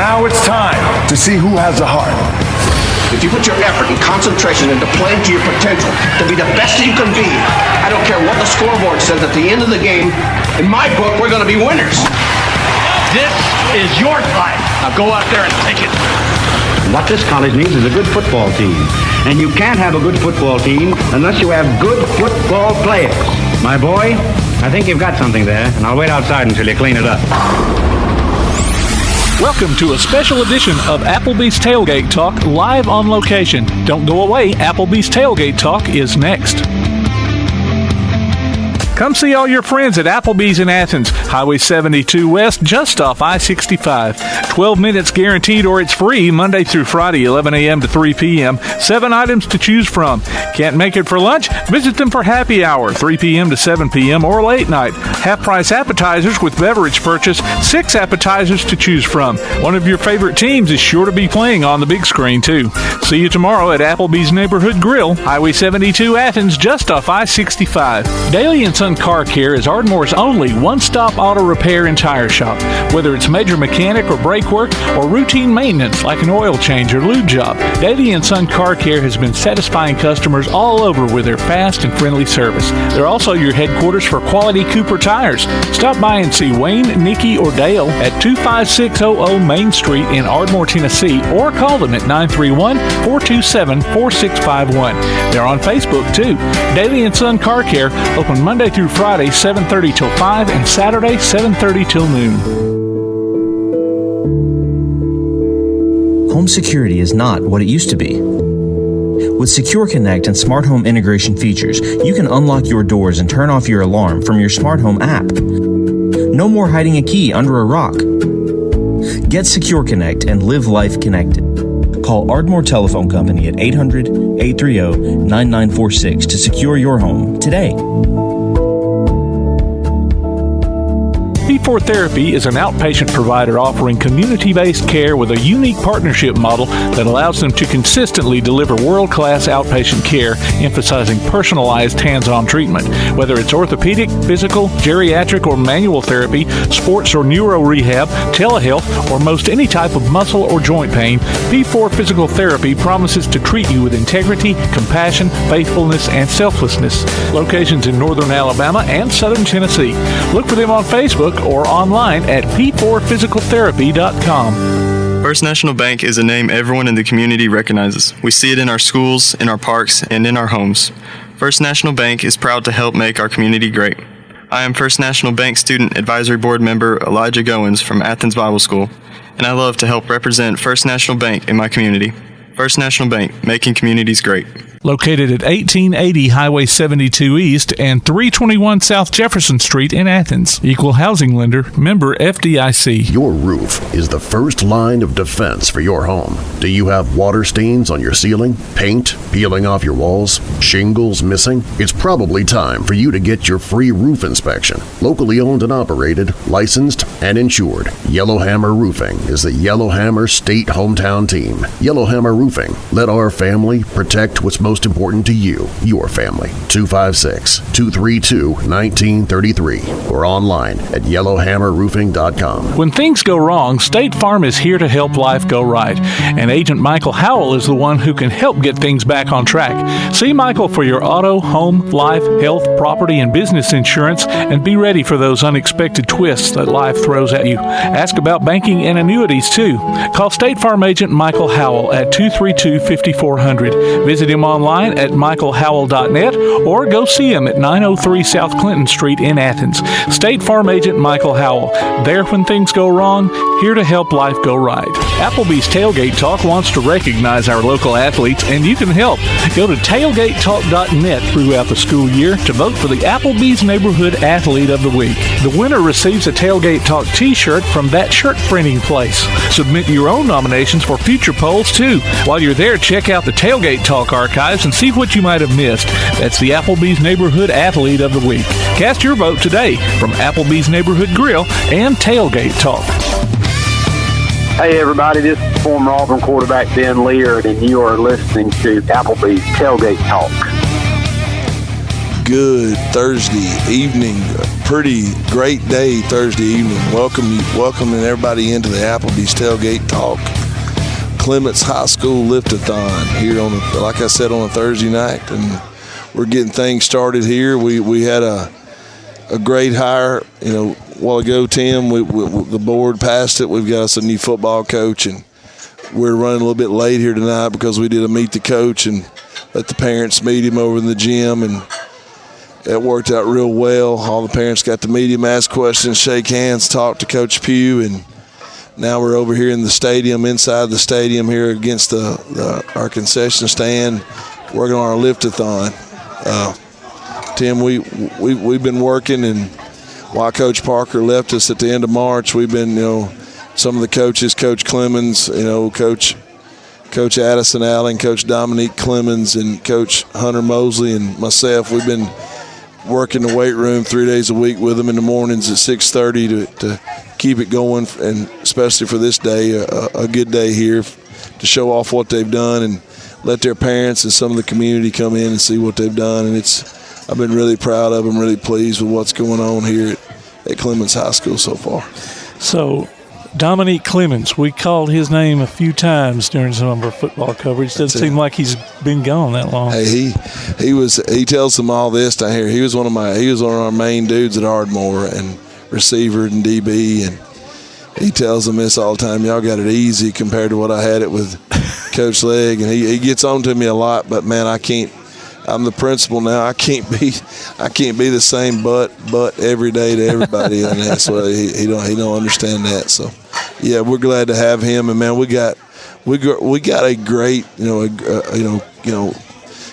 Now it's time to see who has a heart. If you put your effort and concentration into playing to your potential, to be the best that you can be, I don't care what the scoreboard says at the end of the game, in my book, we're going to be winners. This is your time. Now go out there and take it. What this college needs is a good football team. And you can't have a good football team unless you have good football players. My boy, I think you've got something there, and I'll wait outside until you clean it up. Welcome to a special edition of Applebee's Tailgate Talk, live on location. Don't go away, Applebee's Tailgate Talk is next. Come see all your friends at Applebee's in Athens, Highway 72 West, just off I-65. 12 minutes guaranteed or it's free, Monday through Friday, 11 a.m. to 3 p.m. 7 items to choose from. Can't make it for lunch? Visit them for happy hour, 3 p.m. to 7 p.m. or late night. Half-price appetizers with beverage purchase, 6 appetizers to choose from. One of your favorite teams is sure to be playing on the big screen, too. See you tomorrow at Applebee's Neighborhood Grill, Highway 72 Athens, just off I-65. Daily and Son Car Care is Ardmore's only one-stop auto repair and tire shop. Whether it's major mechanic or brake work or routine maintenance like an oil change or lube job, Daily and Son Car Care has been satisfying customers all over with their fast and friendly service. They're also your headquarters for quality Cooper tires. Stop by and see Wayne, Nikki, or Dale at 25600 Main Street in Ardmore, Tennessee, or call them at 931-427-4651. They're on Facebook, too. Daily and Son Car Care, open Monday through Friday, 7:30 till 5, and Saturday, 7:30 till noon. Home security is not what it used to be. With Secure Connect and smart home integration features, you can unlock your doors and turn off your alarm from your smart home app. No more hiding a key under a rock. Get Secure Connect and live life connected. Call Ardmore Telephone Company at 800-830-9946 to secure your home today. P4 Therapy is an outpatient provider offering community-based care with a unique partnership model that allows them to consistently deliver world-class outpatient care, emphasizing personalized hands-on treatment. Whether it's orthopedic, physical, geriatric, or manual therapy, sports or neuro rehab, telehealth, or most any type of muscle or joint pain, P4 Physical Therapy promises to treat you with integrity, compassion, faithfulness, and selflessness. Locations in northern Alabama and southern Tennessee. Look for them on Facebook or online at p4physicaltherapy.com. First National Bank is a name everyone in the community recognizes. We see it in our schools, in our parks, and in our homes. First National Bank is proud to help make our community great. I am First National Bank Student Advisory Board member Elijah Goins from Athens Bible School, and I love to help represent First National Bank in my community. First National Bank, making communities great. Located at 1880 Highway 72 East and 321 South Jefferson Street in Athens. Equal housing lender, member FDIC. Your roof is the first line of defense for your home. Do you have water stains on your ceiling, paint peeling off your walls, shingles missing? It's probably time for you to get your free roof inspection. Locally owned and operated, licensed, and insured, Yellowhammer Roofing is the Yellowhammer State Hometown Team. Yellowhammer Roofing. Let our family protect what's most important to you, your family. 256-232-1933 or online at yellowhammerroofing.com. When things go wrong, State Farm is here to help life go right. And Agent Michael Howell is the one who can help get things back on track. See Michael for your auto, home, life, health, property, and business insurance, and be ready for those unexpected twists that life throws at you. Ask about banking and annuities, too. Call State Farm Agent Michael Howell at 232-5400. Visit him online at michaelhowell.net or go see him at 903 South Clinton Street in Athens. State Farm Agent Michael Howell. There when things go wrong, here to help life go right. Applebee's Tailgate Talk wants to recognize our local athletes, and you can help. Go to tailgatetalk.net throughout the school year to vote for the Applebee's Neighborhood Athlete of the Week. The winner receives a Tailgate Talk t-shirt from that shirt printing place. Submit your own nominations for future polls, too. While you're there, check out the Tailgate Talk archives and see what you might have missed. That's the Applebee's Neighborhood Athlete of the Week. Cast your vote today from Applebee's Neighborhood Grill and Tailgate Talk. Hey everybody, this is former Auburn quarterback Ben Leard, and you are listening to Applebee's Tailgate Talk. Good Thursday evening, pretty great day Thursday evening. Welcoming everybody into the Applebee's Tailgate Talk. Clements High School Lift-a-Thon here on, like I said, on a Thursday night, and we're getting things started here. We had a great hire, a while ago, Tim. The board passed it. We've got us a new football coach, and we're running a little bit late here tonight because we did a meet the coach and let the parents meet him over in the gym, and it worked out real well. All the parents got to meet him, ask questions, shake hands, talk to Coach Pugh, and now we're over here in the stadium, inside the stadium here against our concession stand, working on our lift-a-thon. Tim, we've been working, and while Coach Parker left us at the end of March, we've been, some of the coaches, Coach Clemens, Coach Addison Allen, Coach Dominique Clemens, and Coach Hunter Mosley, and myself, we've been working the weight room 3 days a week with them in the mornings at 6:30 to keep it going, and especially for this day, a good day here to show off what they've done and let their parents and some of the community come in and see what they've done. And I've been really proud of them, really pleased with what's going on here at Clements High School so far. So, Dominique Clemens, we called his name a few times during some of our football coverage. Doesn't seem like he's been gone that long. Hey, he tells them all this down here. He was one of our main dudes at Ardmore, and receiver and DB, and he tells them this all the time. Y'all got it easy compared to what I had it with Coach Legg, and he gets on to me a lot. But man, I'm the principal now. I can't be the same but every day to everybody, and that's why he don't understand that. So yeah, we're glad to have him, and man, we got a great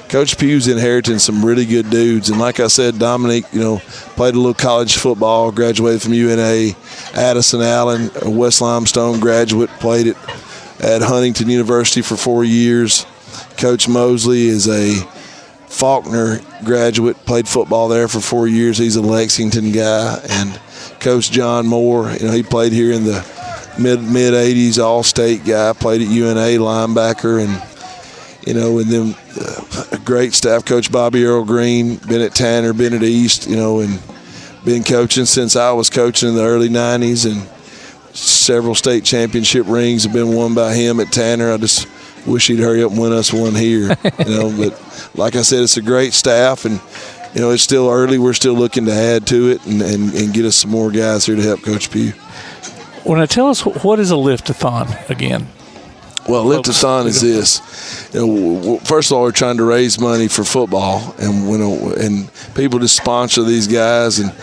Coach Pugh's inheriting some really good dudes, and like I said, Dominique, played a little college football, graduated from UNA. Addison Allen, a West Limestone graduate, played at Huntington University for 4 years. Coach Mosley is a Faulkner graduate, played football there for 4 years. He's a Lexington guy. And Coach John Moore, he played here in the mid 80s, all-state guy, played at UNA, linebacker, and then a great staff. Coach Bobby Earl Greene, been at Tanner, been at East, and been coaching since I was coaching in the early 90s, and several state championship rings have been won by him at Tanner. I just wish he'd hurry up and win us one here, But like I said, it's a great staff, and it's still early. We're still looking to add to it and get us some more guys here to help Coach Pugh. Well, now tell us, what is a lift-a-thon again? Well, lift-a-thon is this. First of all, we're trying to raise money for football, and people just sponsor these guys. And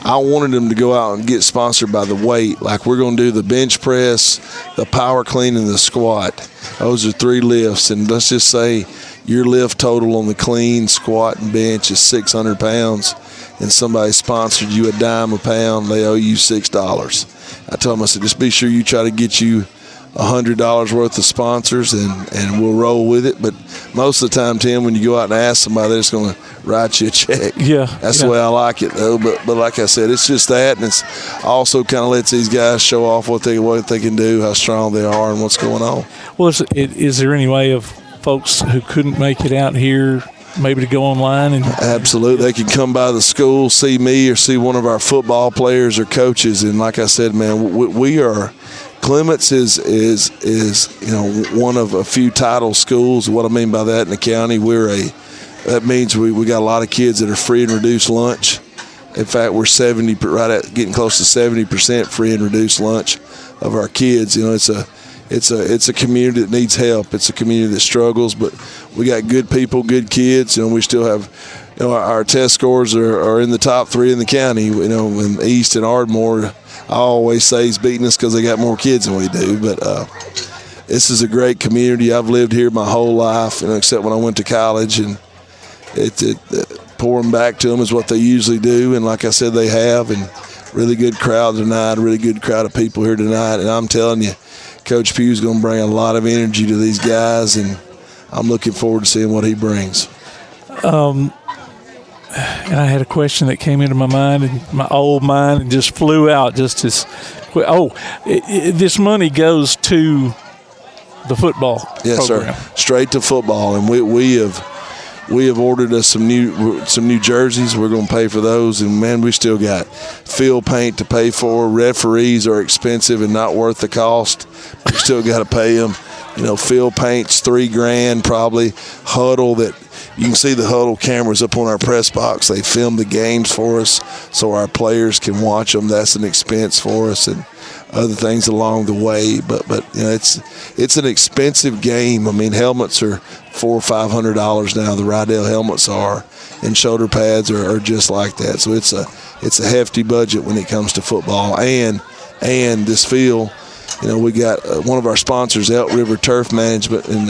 I wanted them to go out and get sponsored by the weight. Like, we're going to do the bench press, the power clean, and the squat. Those are 3 lifts. And let's just say your lift total on the clean, squat, and bench is 600 pounds, and somebody sponsored you $0.10 a pound, they owe you $6. I told them, I said, just be sure you try to get you $100 worth of sponsors, and we'll roll with it. But most of the time, Tim, when you go out and ask somebody, they're just going to write you a check. Yeah, that's the way I like it, though. But like I said, it's just that, and it's also kind of lets these guys show off what they can do, how strong they are, and what's going on. Well, is there any way of folks who couldn't make it out here maybe to go online? And absolutely, they can come by the school, see me, or see one of our football players or coaches. And like I said, man, we are. Clements is one of a few title schools. What I mean by that in the county, that means we got a lot of kids that are free and reduced lunch. In fact, we're getting close to 70% free and reduced lunch of our kids. It's a community that needs help. It's a community that struggles, but we got good people, good kids. We still have, our test scores are in the top 3 in the county. In East and Ardmore, I always say he's beating us because they got more kids than we do. But this is a great community. I've lived here my whole life, except when I went to college, and pouring back to them is what they usually do. And like I said, they have, and really good crowd tonight, a really good crowd of people here tonight. And I'm telling you, Coach Pugh's going to bring a lot of energy to these guys, and I'm looking forward to seeing what he brings. And I had a question that came into my mind, and my old mind, and just flew out just as quick. This money goes to the football program. Sir, straight to football. And we have, We have ordered us some new jerseys. We're going to pay for those, and man, we still got field paint to pay for. Referees are expensive and not worth the cost. We still got to pay them. Field paint's $3,000 probably. Huddle, that you can see the huddle cameras up on our press box. They film the games for us so our players can watch them. That's an expense for us, and other things along the way. But it's an expensive game. I mean, helmets are $400 or $500 now. The Rydell helmets are, and shoulder pads are just like that. So it's a hefty budget when it comes to football and this field. We got one of our sponsors, Elk River Turf Management, and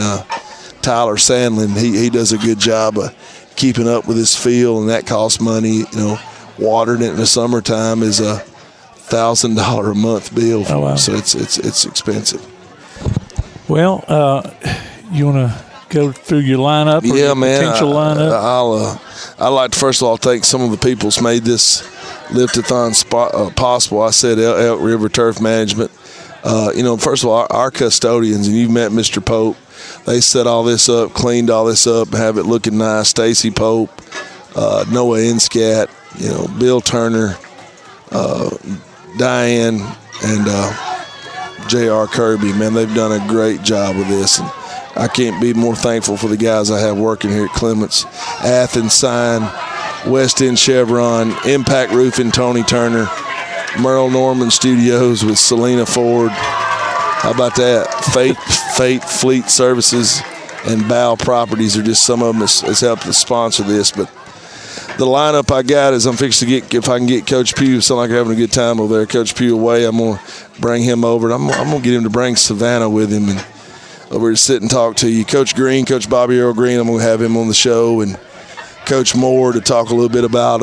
Tyler Sandlin. He does a good job of keeping up with this field, and that costs money. Watering it in the summertime is a $1,000 a month bill. Oh, wow. So it's expensive. Well, you want to go through your lineup? Or your potential lineup? I'd like to first of all thank some of the people who's made this Lift-a-Thon possible. I said Elk River Turf Management. First of all, our custodians, and you've met Mr. Pope. They set all this up, cleaned all this up, have it looking nice. Stacy Pope, Noah Inscat, Bill Turner, Diane, and J.R. Kirby. Man, they've done a great job with this, and I can't be more thankful for the guys I have working here at Clements. Athens Sign, West End Chevron, Impact Roofing, Tony Turner, Merle Norman Studios with Selena Ford. How about that? Fate Fleet Services and Bow Properties are just some of them that's helped to sponsor this. But the lineup I got is I'm fixing to get, if I can get Coach Pugh, sound like I'm having a good time over there. Coach Pugh away, I'm going to bring him over. I'm going to get him to bring Savanna with him and over to sit and talk to you. Coach Greene, Coach Bobby Earl Greene, I'm going to have him on the show, and Coach Moore to talk a little bit about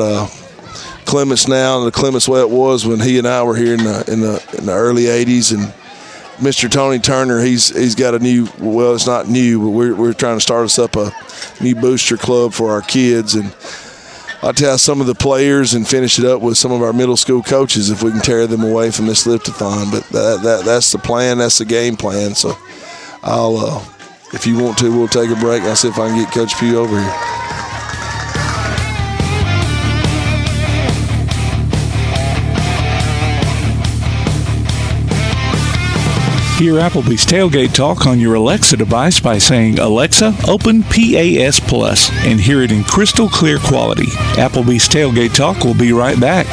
Clements now and the Clements way it was when he and I were here in the early 80s. And Mr. Tony Turner, he's got a new, well, it's not new, but we're trying to start us up a new booster club for our kids. And I'll tell you some of the players and finish it up with some of our middle school coaches if we can tear them away from this Lift-a-Thon. But that's the plan. That's the game plan. So I'll, if you want to, we'll take a break. I'll see if I can get Coach Pugh over here. Hear Applebee's Tailgate Talk on your Alexa device by saying, "Alexa, open PAS Plus," and hear it in crystal clear quality. Applebee's Tailgate Talk will be right back.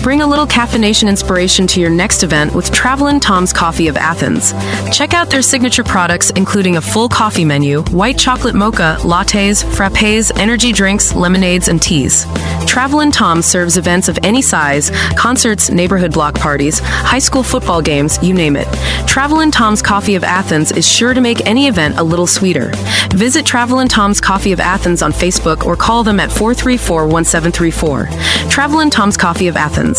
Bring a little caffeination inspiration to your next event with Travelin' Tom's Coffee of Athens. Check out their signature products, including a full coffee menu, white chocolate mocha, lattes, frappes, energy drinks, lemonades, and teas. Travelin' Tom serves events of any size, concerts, neighborhood block parties, high school football games, you name it. Travelin' Tom's Coffee of Athens is sure to make any event a little sweeter. Visit Travelin' Tom's Coffee of Athens on Facebook or call them at 434-1734. Travelin' Tom's Coffee of Athens.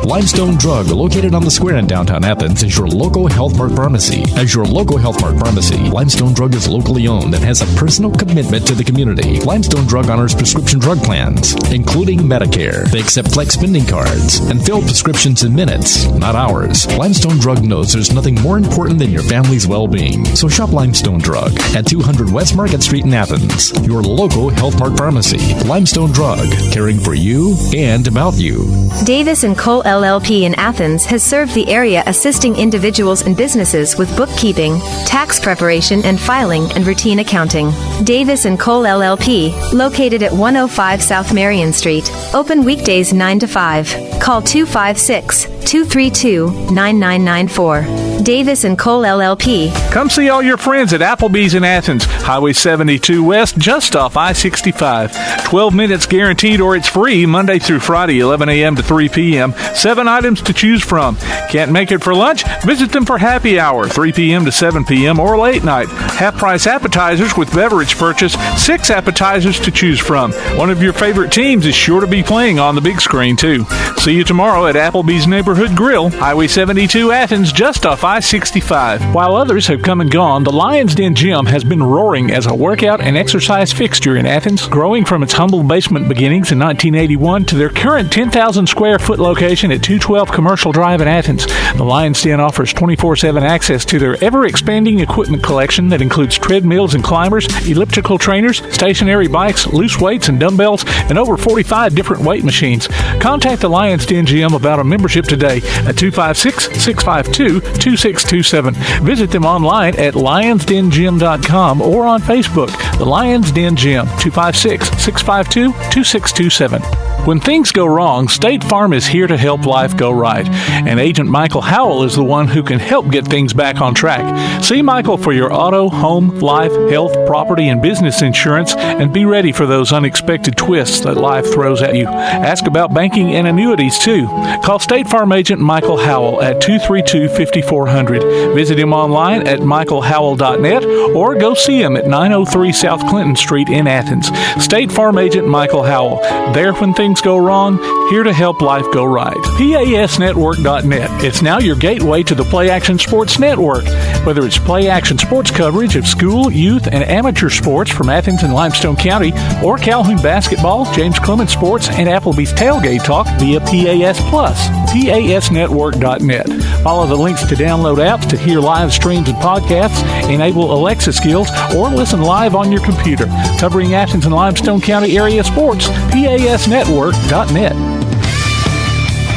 Limestone Drug, located on the square in downtown Athens, is your local Health Mart pharmacy. As your local Health Mart pharmacy, Limestone Drug is locally owned and has a personal commitment to the community. Limestone Drug honors prescription drug plans, including Medicare. They accept flex spending cards and fill prescriptions in minutes, not hours. Limestone Drug knows there's nothing more important than your family's well-being. So shop Limestone Drug at 200 West Market Street in Athens, your local Health Mart pharmacy. Limestone Drug, caring for you and about you. Davis & Cole LLP in Athens has served the area assisting individuals and businesses with bookkeeping, tax preparation and filing, and routine accounting. Davis & Cole LLP, located at 105 South Marion Street, open weekdays 9 to 5. Call 256-232-9994. Davis & Cole LLP. Come see all your friends at Applebee's in Athens, Highway 72 West, just off I-65. 12 minutes guaranteed or it's free Monday through Friday, 11 a.m. to 3 p.m. 7 items to choose from. Can't make it for lunch? Visit them for happy hour, 3 p.m. to 7 p.m. or late night. Half-price appetizers with beverage purchase, 6 appetizers to choose from. One of your favorite teams is sure to be playing on the big screen, too. See you tomorrow at Applebee's Neighborhood Grill, Highway 72 Athens, just off I-65. While others have come and gone, the Lion's Den Gym has been roaring as a workout and exercise fixture in Athens, growing from its humble basement beginnings in 1981 to their current 10,000 square foot location at 212 Commercial Drive in Athens. The Lion's Den offers 24/7 access to their ever-expanding equipment collection that includes treadmills and climbers, elliptical trainers, stationary bikes, loose weights and dumbbells, and over 45 different weight machines. Contact the Lion's Den Gym about a membership today at 256-652-2627. Visit them online at lionsdengym.com or on Facebook, the Lion's Den Gym, 256-652-2627. When things go wrong, State Farm is here to help life go right, and Agent Michael Howell is the one who can help get things back on track. See Michael for your auto, home, life, health, property, and business insurance, and be ready for those unexpected twists that life throws at you. Ask about banking and annuities, too. Call State Farm Agent Michael Howell at 232-5400. Visit him online at michaelhowell.net or go see him at 903 South Clinton Street in Athens. State Farm Agent Michael Howell. There when things go wrong, here to help life go right. PASnetwork.net. It's now your gateway to the Play Action Sports Network. Whether it's Play Action Sports coverage of school, youth, and amateur sports from Athens and Limestone County, or Calhoun basketball, James Clements Sports, and Applebee's Tailgate Talk via PAS Plus. PASnetwork.net. Follow the links to download apps to hear live streams and podcasts, enable Alexa skills, or listen live on your computer. Covering Athens and Limestone County area sports, PASnetwork.net.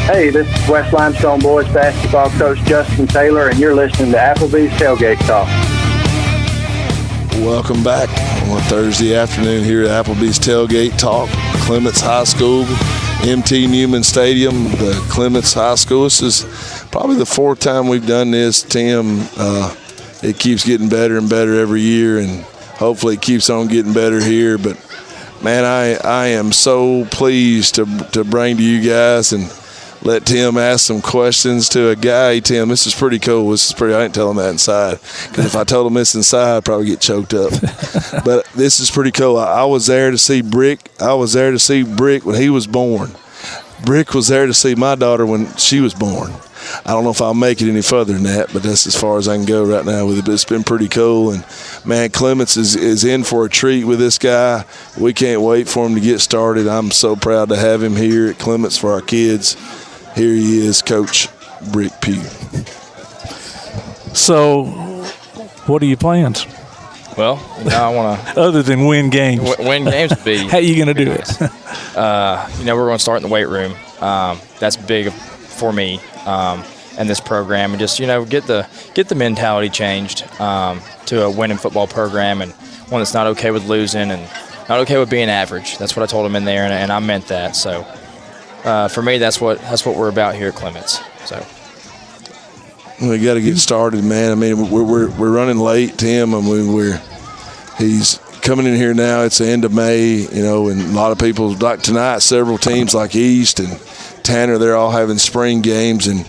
Hey, this is West Limestone Boys basketball coach Justin Taylor, and you're listening to Applebee's Tailgate Talk. Welcome back on a Thursday afternoon here at Applebee's Tailgate Talk, Clements High School, MT Newman Stadium, the Clements High School. This is probably the fourth time we've done this, Tim. It keeps getting better and better every year, and hopefully it keeps on getting better here. But, man, I am so pleased to bring to you guys and let Tim ask some questions to a guy. Hey, Tim, this is pretty cool. I didn't tell him that inside, because if I told him this inside, I'd probably get choked up. But this is pretty cool. I was there to see Brick. I was there to see Brick when he was born. Brick was there to see my daughter when she was born. I don't know if I'll make it any further than that, but that's as far as I can go right now with it. But it's been pretty cool. And, man, Clements is in for a treat with this guy. We can't wait for him to get started. I'm so proud to have him here at Clements for our kids. Here he is, Coach Brick Pugh. So, what are your plans? Well, I want to. Other than win games. Win games would be. How are you going to do it? We're going to start in the weight room. That's big for me and this program, and just get the mentality changed to a winning football program, and one that's not okay with losing and not okay with being average. That's what I told him in there, and I meant that. So. For me, that's what we're about here at Clements. So we got to get started, man. I mean, we're running late, Tim. I mean, he's coming in here now. It's the end of May, and a lot of people like tonight. Several teams like East and Tanner, they're all having spring games, and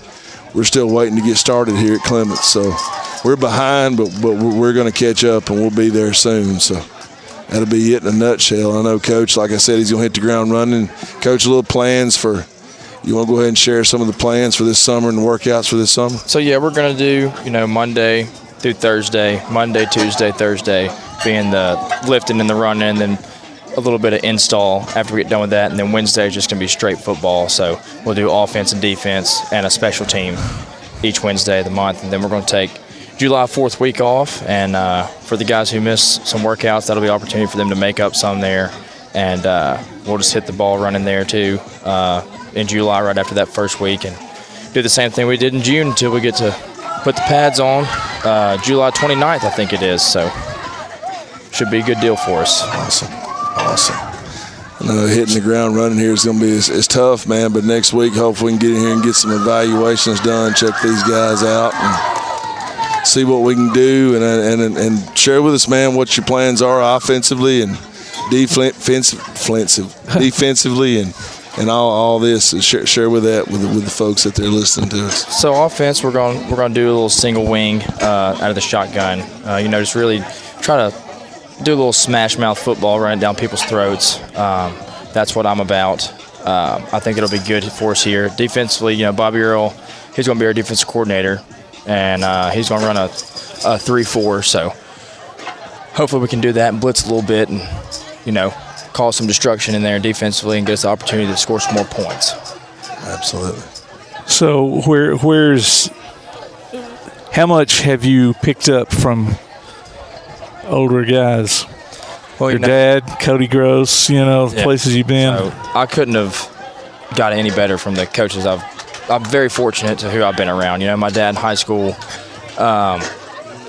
we're still waiting to get started here at Clements. So we're behind, but we're going to catch up, and we'll be there soon. So. That'll be it in a nutshell. I know, Coach, like I said, he's going to hit the ground running. Coach, a little plans for – you want to go ahead and share some of the plans for this summer and the workouts for this summer? So, yeah, we're going to do, Monday through Thursday, Monday, Tuesday, Thursday, being the lifting and the running, and then a little bit of install after we get done with that. And then Wednesday is just going to be straight football. So we'll do offense and defense and a special team each Wednesday of the month. And then we're going to take July 4th week off, and for the guys who miss some workouts, that'll be an opportunity for them to make up some there, and we'll just hit the ball running there too in July right after that first week, and do the same thing we did in June until we get to put the pads on July 29th, I think it is. So should be a good deal for us. Awesome. I know hitting the ground running here is going to be it's tough, man, but next week hopefully we can get in here and get some evaluations done, check these guys out, and see what we can do, and share with us, man, what your plans are offensively and defensively, and all this. Share with that with the folks that they're listening to us. So offense, we're going to do a little single wing out of the shotgun. Just really try to do a little smash mouth football, running down people's throats. That's what I'm about. I think it'll be good for us here defensively. Bobby Earl, he's going to be our defensive coordinator. and he's going to run a 3-4. So hopefully we can do that and blitz a little bit and, cause some destruction in there defensively and get us the opportunity to score some more points. Absolutely. So how much have you picked up from older guys? Well, your dad, Cody Gross, places you've been. So I couldn't have got any better from the coaches. I'm very fortunate to who I've been around. My dad in high school,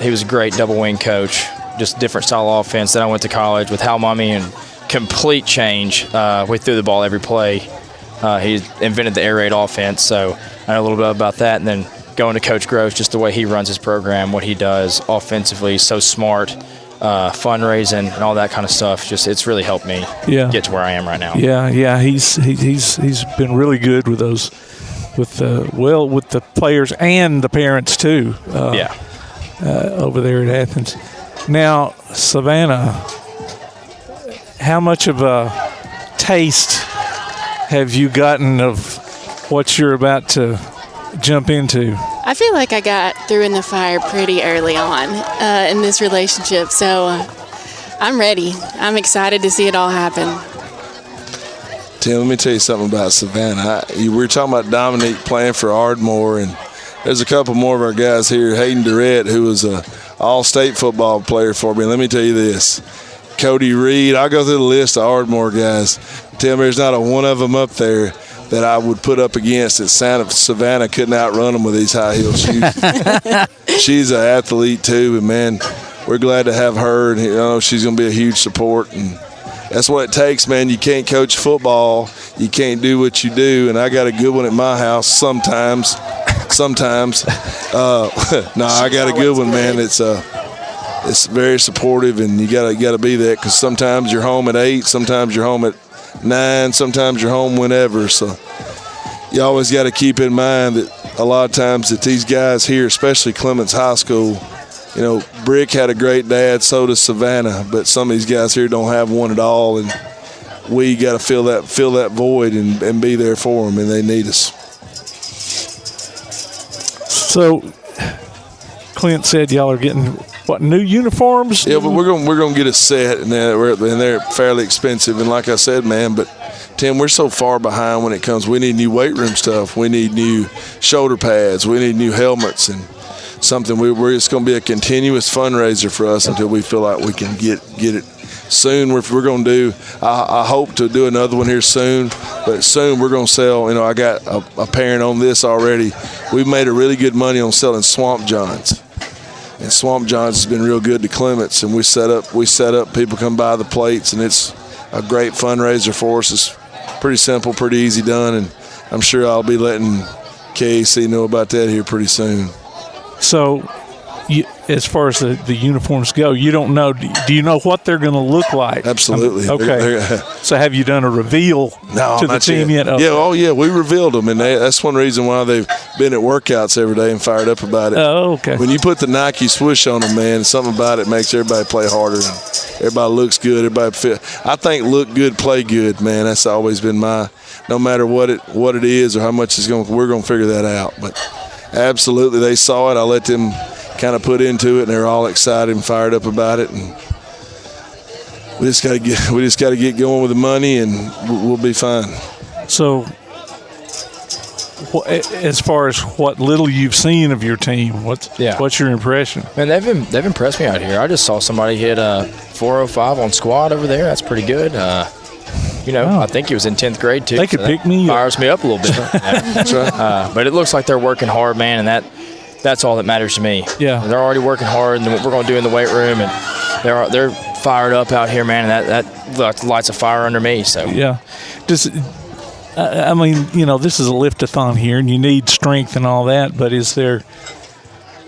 he was a great double wing coach, just different style of offense. Then I went to college with Hal Mummy and complete change. We threw the ball every play. He invented the air raid offense, so I know a little bit about that. And then going to Coach Gross, just the way he runs his program, what he does offensively, so smart, fundraising and all that kind of stuff. Just it's really helped me get to where I am right now. Yeah. He's been really good with those, with the players and the parents too. Over there at Athens. Now, Savanna, how much of a taste have you gotten of what you're about to jump into? I feel like I got through in the fire pretty early on in this relationship, so I'm ready. I'm excited to see it all happen. Tim, let me tell you something about Savanna. We were talking about Dominique playing for Ardmore, and there's a couple more of our guys here. Hayden Durrett, who was an all-state football player for me. Let me tell you this. Cody Reed, I'll go through the list of Ardmore guys. Tim, there's not a one of them up there that I would put up against that Savanna couldn't outrun them with these high heel shoes. She's an athlete too, and man, we're glad to have her, and she's going to be a huge support, and that's what it takes, man. You can't coach football, you can't do what you do, and I got a good one at my house sometimes. No, I got a good one, man. It's very supportive, and you gotta be that, because sometimes you're home at 8, sometimes you're home at 9, sometimes you're home whenever. So you always got to keep in mind that a lot of times that these guys here, especially Clements High School, Brick had a great dad, so does Savanna, but some of these guys here don't have one at all, and we got to fill that void and be there for them, and they need us. So Clint said y'all are getting new uniforms? Yeah, but we're gonna get a set, and they're fairly expensive. And like I said, man, but Tim, we're so far behind when it comes. We need new weight room stuff. We need new shoulder pads. We need new helmets, and something. It's gonna be a continuous fundraiser for us until we feel like we can get it. Soon we're going to do. I hope to do another one here soon, but soon we're going to sell. I got a parent on this already. We've made a really good money on selling Swamp Johns. And Swamp Johns has been real good to Clements, and we set up. People come buy the plates, and it's a great fundraiser for us. It's pretty simple, pretty easy done, and I'm sure I'll be letting KAC know about that here pretty soon. So, as far as the uniforms go, you don't know. Do you know what they're going to look like? Absolutely. Okay. So have you done a reveal to the team yet? Okay. Yeah. We revealed them, and that's one reason why they've been at workouts every day and fired up about it. Oh, okay. When you put the Nike swoosh on them, man, something about it makes everybody play harder, and everybody looks good. Everybody feel. I think look good, play good, man. That's always been my. No matter what it is or how much it's going, we're going to figure that out. But absolutely, they saw it. I let them kind of put into it, and they're all excited and fired up about it, and we just got to get going with the money, and we'll be fine. So, as far as what little you've seen of your team, what's your impression? Man, they've impressed me out here. I just saw somebody hit a 405 on squat over there. That's pretty good. I think he was in 10th grade too. They could pick me. Fires me up a little bit. That's right. But it looks like they're working hard, man, and that's all that matters to me. Yeah, they're already working hard, and what we're going to do in the weight room, and they're fired up out here, man, and that lights a fire under me. So yeah, this is a lift-a-thon here, and you need strength and all that. But is there?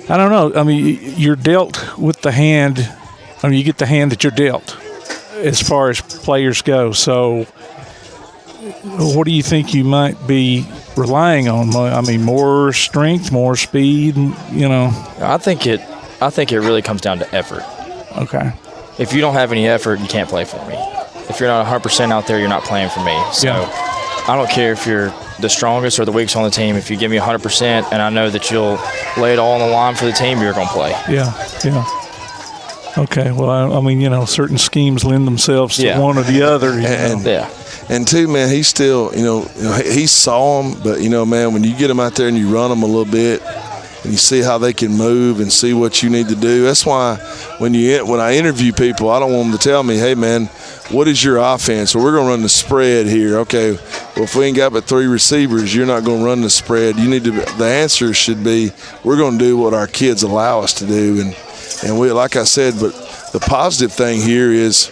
I don't know. I mean, you're dealt with the hand. I mean, you get the hand that you're dealt, as far as players go. So, what do you think you might be relying on? I mean, more strength, more speed, I think it really comes down to effort. Okay. If you don't have any effort, you can't play for me. If you're not 100% out there, you're not playing for me. So I don't care if you're the strongest or the weakest on the team. If you give me 100% and I know that you'll lay it all on the line for the team, you're going to play. Yeah. Okay, well, I mean, certain schemes lend themselves to one or the other. And two, man, he still, he saw them, but, man, when you get them out there and you run them a little bit and you see how they can move and see what you need to do, that's why when I interview people, I don't want them to tell me, hey, man, what is your offense? Well, we're going to run the spread here. Okay, well, if we ain't got but 3 receivers, you're not going to run the spread. The answer should be we're going to do what our kids allow us to do. And we, like I said, but the positive thing here is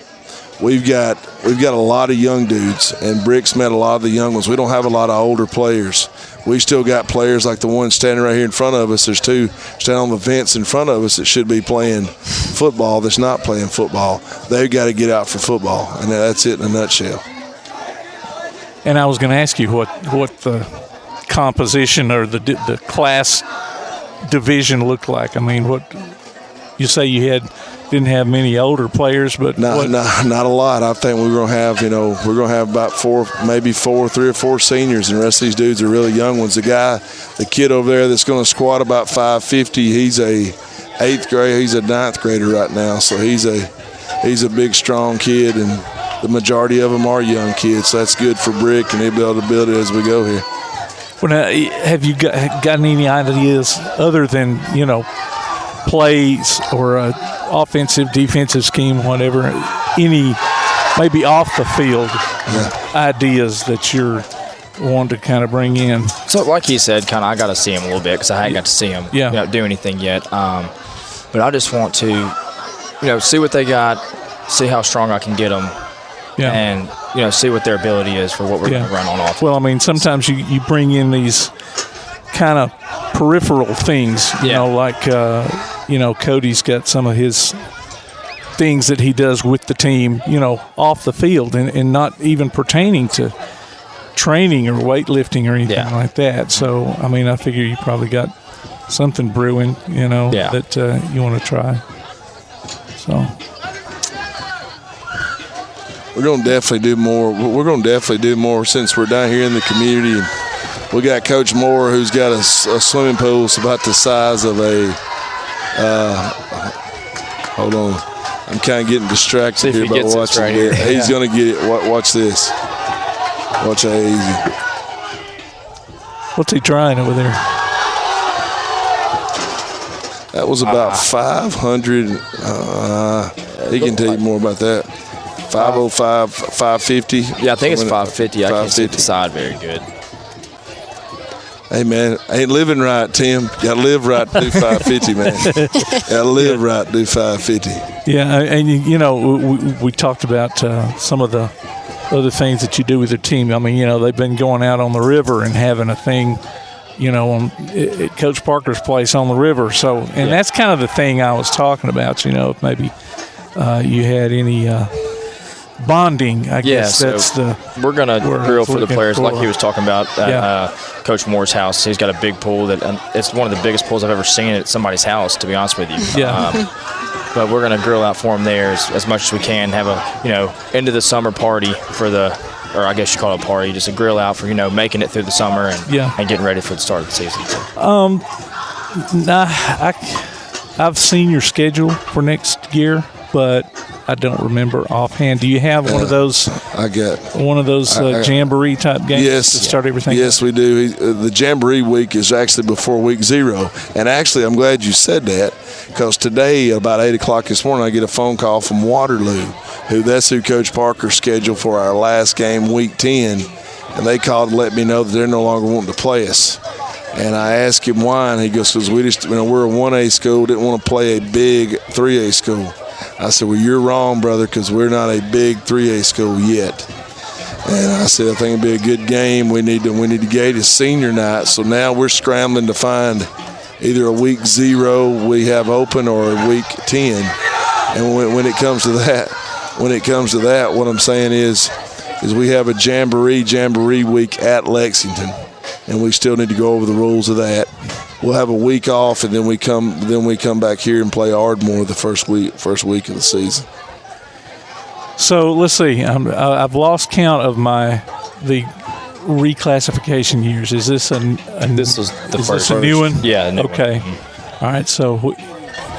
we've got a lot of young dudes, and Brick's met a lot of the young ones. We don't have a lot of older players. We still got players like the one standing right here in front of us. There's 2 standing on the fence in front of us that should be playing football that's not playing football. They've got to get out for football, and that's it in a nutshell. And I was going to ask you what the composition or the class division looked like. I mean, what you say you didn't have many older players, but not a lot. I think we're going to have, we're going to have about 3 or 4 seniors, and the rest of these dudes are really young ones. The kid over there that's going to squat about 550, he's a 8th grade. He's a 9th grader right now, so he's a big, strong kid, and the majority of them are young kids. So that's good for Brick, and he'll be able to build it as we go here. Well, now, have you gotten any ideas other than plays or a offensive, defensive scheme, whatever, any maybe off the field ideas that you're wanting to kind of bring in? So like he said, I got to see him a little bit because I hadn't got to see him do anything yet. But I just want to, see what they got, see how strong I can get them, and, see what their ability is for what we're going to run on offense. Well, I mean, sometimes you bring in these kind of peripheral things, like Cody's got some of his things that he does with the team, off the field and not even pertaining to training or weightlifting or anything like that. So, I mean, I figure you probably got something brewing, that you want to try. So we're going to definitely do more. We're going to definitely do more since we're down here in the community. And we got Coach Moore, who's got a swimming pool. It's about the size of a hold on. I'm kind of getting distracted here by watching it. He's going to get it. Watch this. Watch how easy. What's he trying over there? That was about 500. He can tell you more about that. 505, 550. Yeah, I think it's 550. I can't see the side very good. Hey, man, ain't living right, Tim. Got to live right to do 550, man. Got to live right to do 550. Yeah, and, we talked about some of the other things that you do with your team. I mean, they've been going out on the river and having a thing, at Coach Parker's place on the river. So, and that's kind of the thing I was talking about, if maybe you had any bonding, I guess we're going to grill for the players like he was talking about at Coach Moore's house. He's got a big pool that it's one of the biggest pools I've ever seen at somebody's house, to be honest with you. But we're going to grill out for them there as much as we can, have a end of the summer party or I guess you call it a party, just a grill out for making it through the summer and getting ready for the start of the season. I've seen your schedule for next year, but I don't remember offhand. Do you have one of those? I got one of those jamboree type games to start everything. Yes, we do. The jamboree week is actually before week 0, and actually, I'm glad you said that because today, about 8 o'clock this morning, I get a phone call from Waterloo, that's who Coach Parker scheduled for our last game, week 10, and they called to let me know that they're no longer wanting to play us. And I asked him why, and he goes, because we just, we're a 1A school, didn't want to play a big 3A school. I said, well, you're wrong, brother, because we're not a big 3A school yet. And I said, I think it'd be a good game. We need to gate a senior night. So now we're scrambling to find either a week 0 we have open or a week 10. And when it comes to that, what I'm saying is we have a jamboree week at Lexington, and we still need to go over the rules of that. We'll have a week off, and then we come back here and play Ardmore the first week of the season. So let's see. I've lost count of the reclassification years? Is this this was the is first? This a new one? Yeah. Okay. All right. So,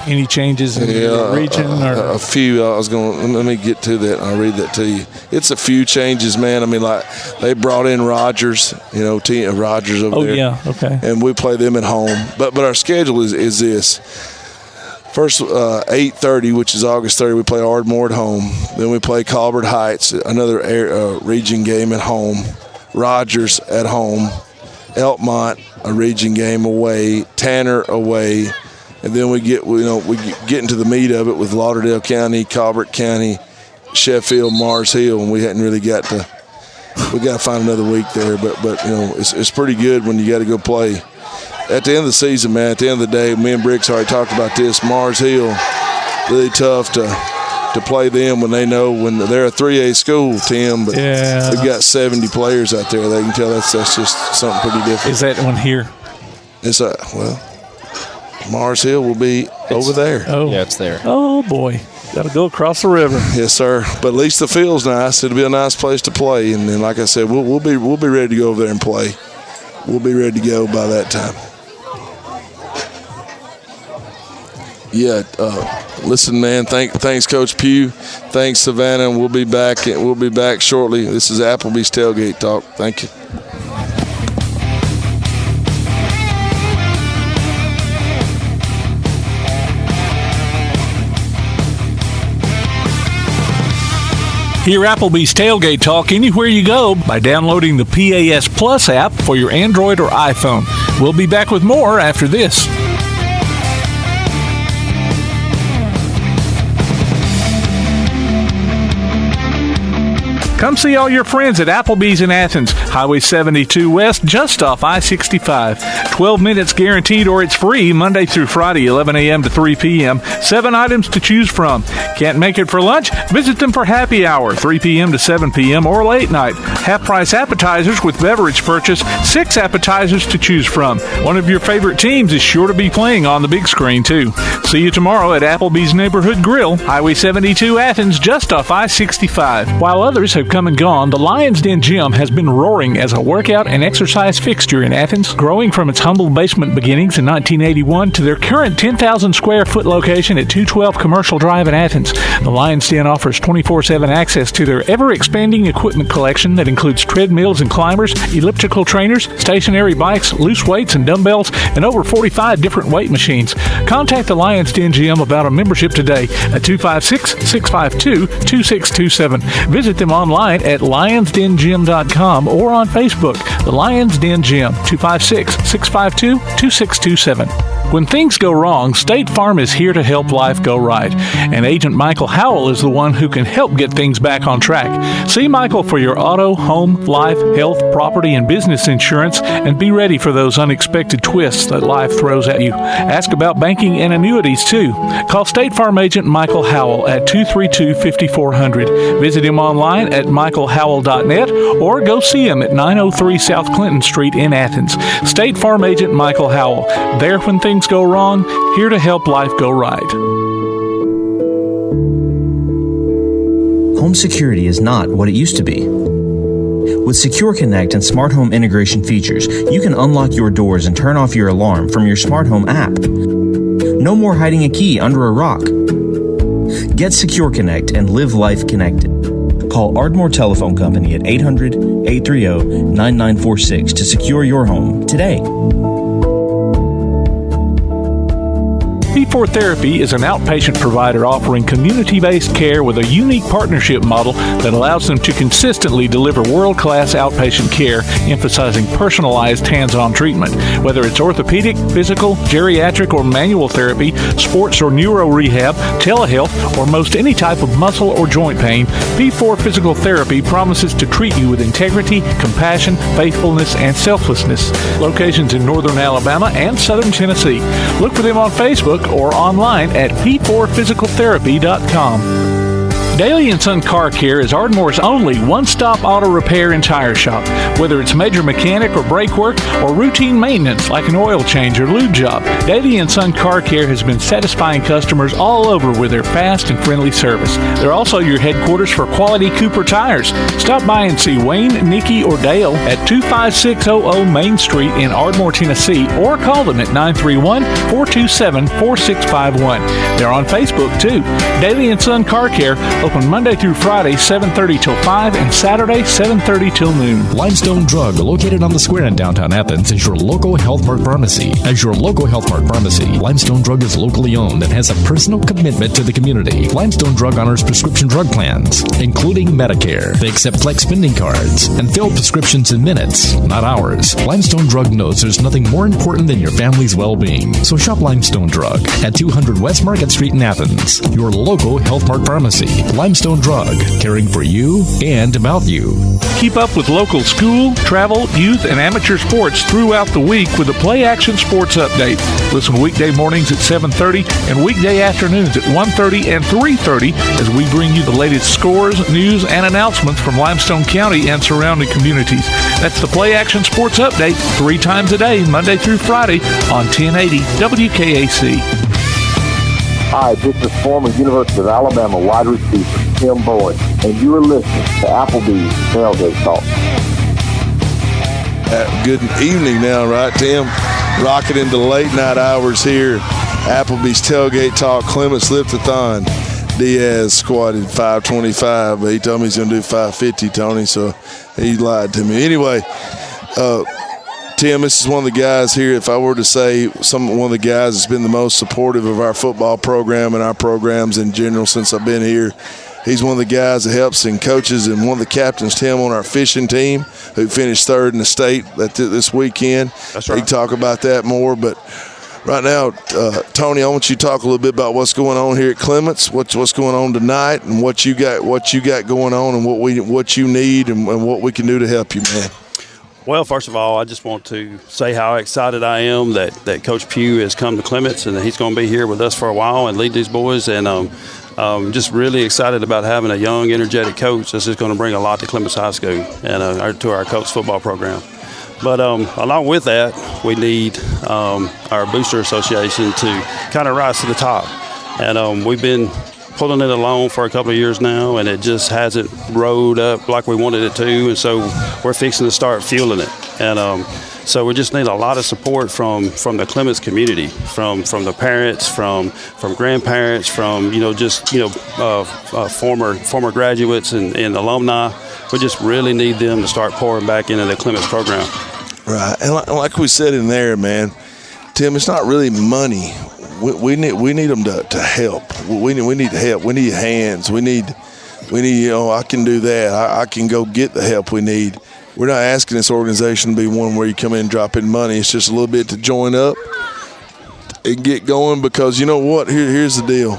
any changes in the region? Or? A few. Let me get to that. I'll read that to you. It's a few changes, man. I mean, like they brought in Rogers, Rogers over there. Oh, yeah. Okay. And we play them at home. But our schedule is this. First, 8:30, which is August 30, we play Ardmore at home. Then we play Colbert Heights, another region game at home. Rogers at home. Elkmont, a region game away. Tanner away. And then we get into the meat of it with Lauderdale County, Colbert County, Sheffield, Mars Hill, and we hadn't really got to find another week there. But it's pretty good when you got to go play. At the end of the season, man, at the end of the day, me and Brick's already talked about this. Mars Hill, really tough to play them when they're a 3A school, Tim, but they've got 70 players out there. They can tell that's just something pretty different. Is that one here? It's Mars Hill will be over there. Oh, yeah, it's there. Oh boy, got to go across the river. Yes, sir. But at least the field's nice. It'll be a nice place to play. And then, like I said, we'll be ready to go over there and play. We'll be ready to go by that time. Yeah. Listen, man. Thanks, Coach Pugh. Thanks, Savanna. And we'll be back. We'll be back shortly. This is Applebee's Tailgate Talk. Thank you. Hear Applebee's Tailgate Talk anywhere you go by downloading the PAS Plus app for your Android or iPhone. We'll be back with more after this. Come see all your friends at Applebee's in Athens, Highway 72 West, just off I-65. 12 minutes guaranteed or it's free Monday through Friday, 11 a.m. to 3 p.m. 7 items to choose from. Can't make it for lunch? Visit them for happy hour, 3 p.m. to 7 p.m. or late night. Half-price appetizers with beverage purchase, 6 appetizers to choose from. One of your favorite teams is sure to be playing on the big screen, too. See you tomorrow at Applebee's Neighborhood Grill, Highway 72 Athens, just off I-65. While others have come and gone, the Lions Den Gym has been roaring as a workout and exercise fixture in Athens, growing from its humble basement beginnings in 1981 to their current 10,000 square foot location at 212 Commercial Drive in Athens. The Lions Den offers 24/7 access to their ever-expanding equipment collection that includes treadmills and climbers, elliptical trainers, stationary bikes, loose weights and dumbbells, and over 45 different weight machines. Contact the Lions Den Gym about a membership today at 256-652-2627. Visit them online at lionsdengym.com or on Facebook, The Lions Den Gym, 256-652-2627. When things go wrong, State Farm is here to help life go right. And Agent Michael Howell is the one who can help get things back on track. See Michael for your auto, home, life, health, property, and business insurance, and be ready for those unexpected twists that life throws at you. Ask about banking and annuities, too. Call State Farm Agent Michael Howell at 232-5400. Visit him online at michaelhowell.net or go see him at 903 South Clinton Street in Athens. State Farm Agent Michael Howell. There when things go wrong, here to help life go right. Home security is not what it used to be. With Secure Connect and smart home integration features, you can unlock your doors and turn off your alarm from your smart home app. No more hiding a key under a rock. Get Secure Connect and live life connected. Call Ardmore Telephone Company at 800-830-9946 to secure your home today. P4 Therapy is an outpatient provider offering community-based care with a unique partnership model that allows them to consistently deliver world-class outpatient care, emphasizing personalized hands-on treatment. Whether it's orthopedic, physical, geriatric, or manual therapy, sports or neuro rehab, telehealth, or most any type of muscle or joint pain, P4 Physical Therapy promises to treat you with integrity, compassion, faithfulness, and selflessness. Locations in northern Alabama and southern Tennessee. Look for them on Facebook or online at p4physicaltherapy.com. Daly & Son Car Care is Ardmore's only one-stop auto repair and tire shop. Whether it's major mechanic or brake work or routine maintenance like an oil change or lube job, Daly & Son Car Care has been satisfying customers all over with their fast and friendly service. They're also your headquarters for quality Cooper tires. Stop by and see Wayne, Nikki, or Dale at 25600 Main Street in Ardmore, Tennessee, or call them at 931-427-4651. They're on Facebook too. Daly & Son Car Care, open Monday through Friday, 7:30 till 5, and Saturday, 7:30 till noon. Limestone Drug, located on the square in downtown Athens, is your local Health Mart pharmacy. As your local Health Mart pharmacy, Limestone Drug is locally owned and has a personal commitment to the community. Limestone Drug honors prescription drug plans, including Medicare. They accept flex spending cards and fill prescriptions in minutes, not hours. Limestone Drug knows there's nothing more important than your family's well-being. So shop Limestone Drug at 200 West Market Street in Athens, your local Health Mart pharmacy. Limestone Drug, caring for you and about you. Keep up with local school, travel, youth, and amateur sports throughout the week with the Play Action Sports Update. Listen weekday mornings at 7:30 and weekday afternoons at 1:30 and 3:30 as we bring you the latest scores, news, and announcements from Limestone County and surrounding communities. That's the Play Action Sports Update 3 times a day, Monday through Friday on 1080 WKAC. Hi, this is former University of Alabama wide receiver Tim Boyd, and you are listening to Applebee's Tailgate Talk. Good evening now, right, Tim? Rocking into late night hours here. Applebee's Tailgate Talk. Clements Lift-a-Thon. Diaz squatted 525, but he told me he's going to do 550, Tony, so he lied to me. Anyway, Tim, this is one of the guys here, if I were to say one of the guys that's been the most supportive of our football program and our programs in general since I've been here. He's one of the guys that helps and coaches and one of the captains, Tim, on our fishing team who finished third in the state this weekend. That's right. We can talk about that more, but right now, Tony, I want you to talk a little bit about what's going on here at Clements, what's going on tonight, and what you got going on, and what you need, and what we can do to help you, man. Well, first of all, I just want to say how excited I am that Coach Pugh has come to Clements and that he's going to be here with us for a while and lead these boys. And just really excited about having a young, energetic coach that's just going to bring a lot to Clements High School and to our coach football program. But along with that, we need our booster association to kind of rise to the top. And we've been pulling it along for a couple of years now, and it just hasn't rode up like we wanted it to, and so we're fixing to start fueling it. And so we just need a lot of support from the Clements community, from the parents, from grandparents, from former graduates and alumni. We just really need them to start pouring back into the Clements program. Right, and like we said in there, man, Tim, it's not really money. We need them to help. We need help. We need hands. We need. I can do that. I can go get the help we need. We're not asking this organization to be one where you come in and drop in money. It's just a little bit to join up and get going, because you know what? Here's the deal.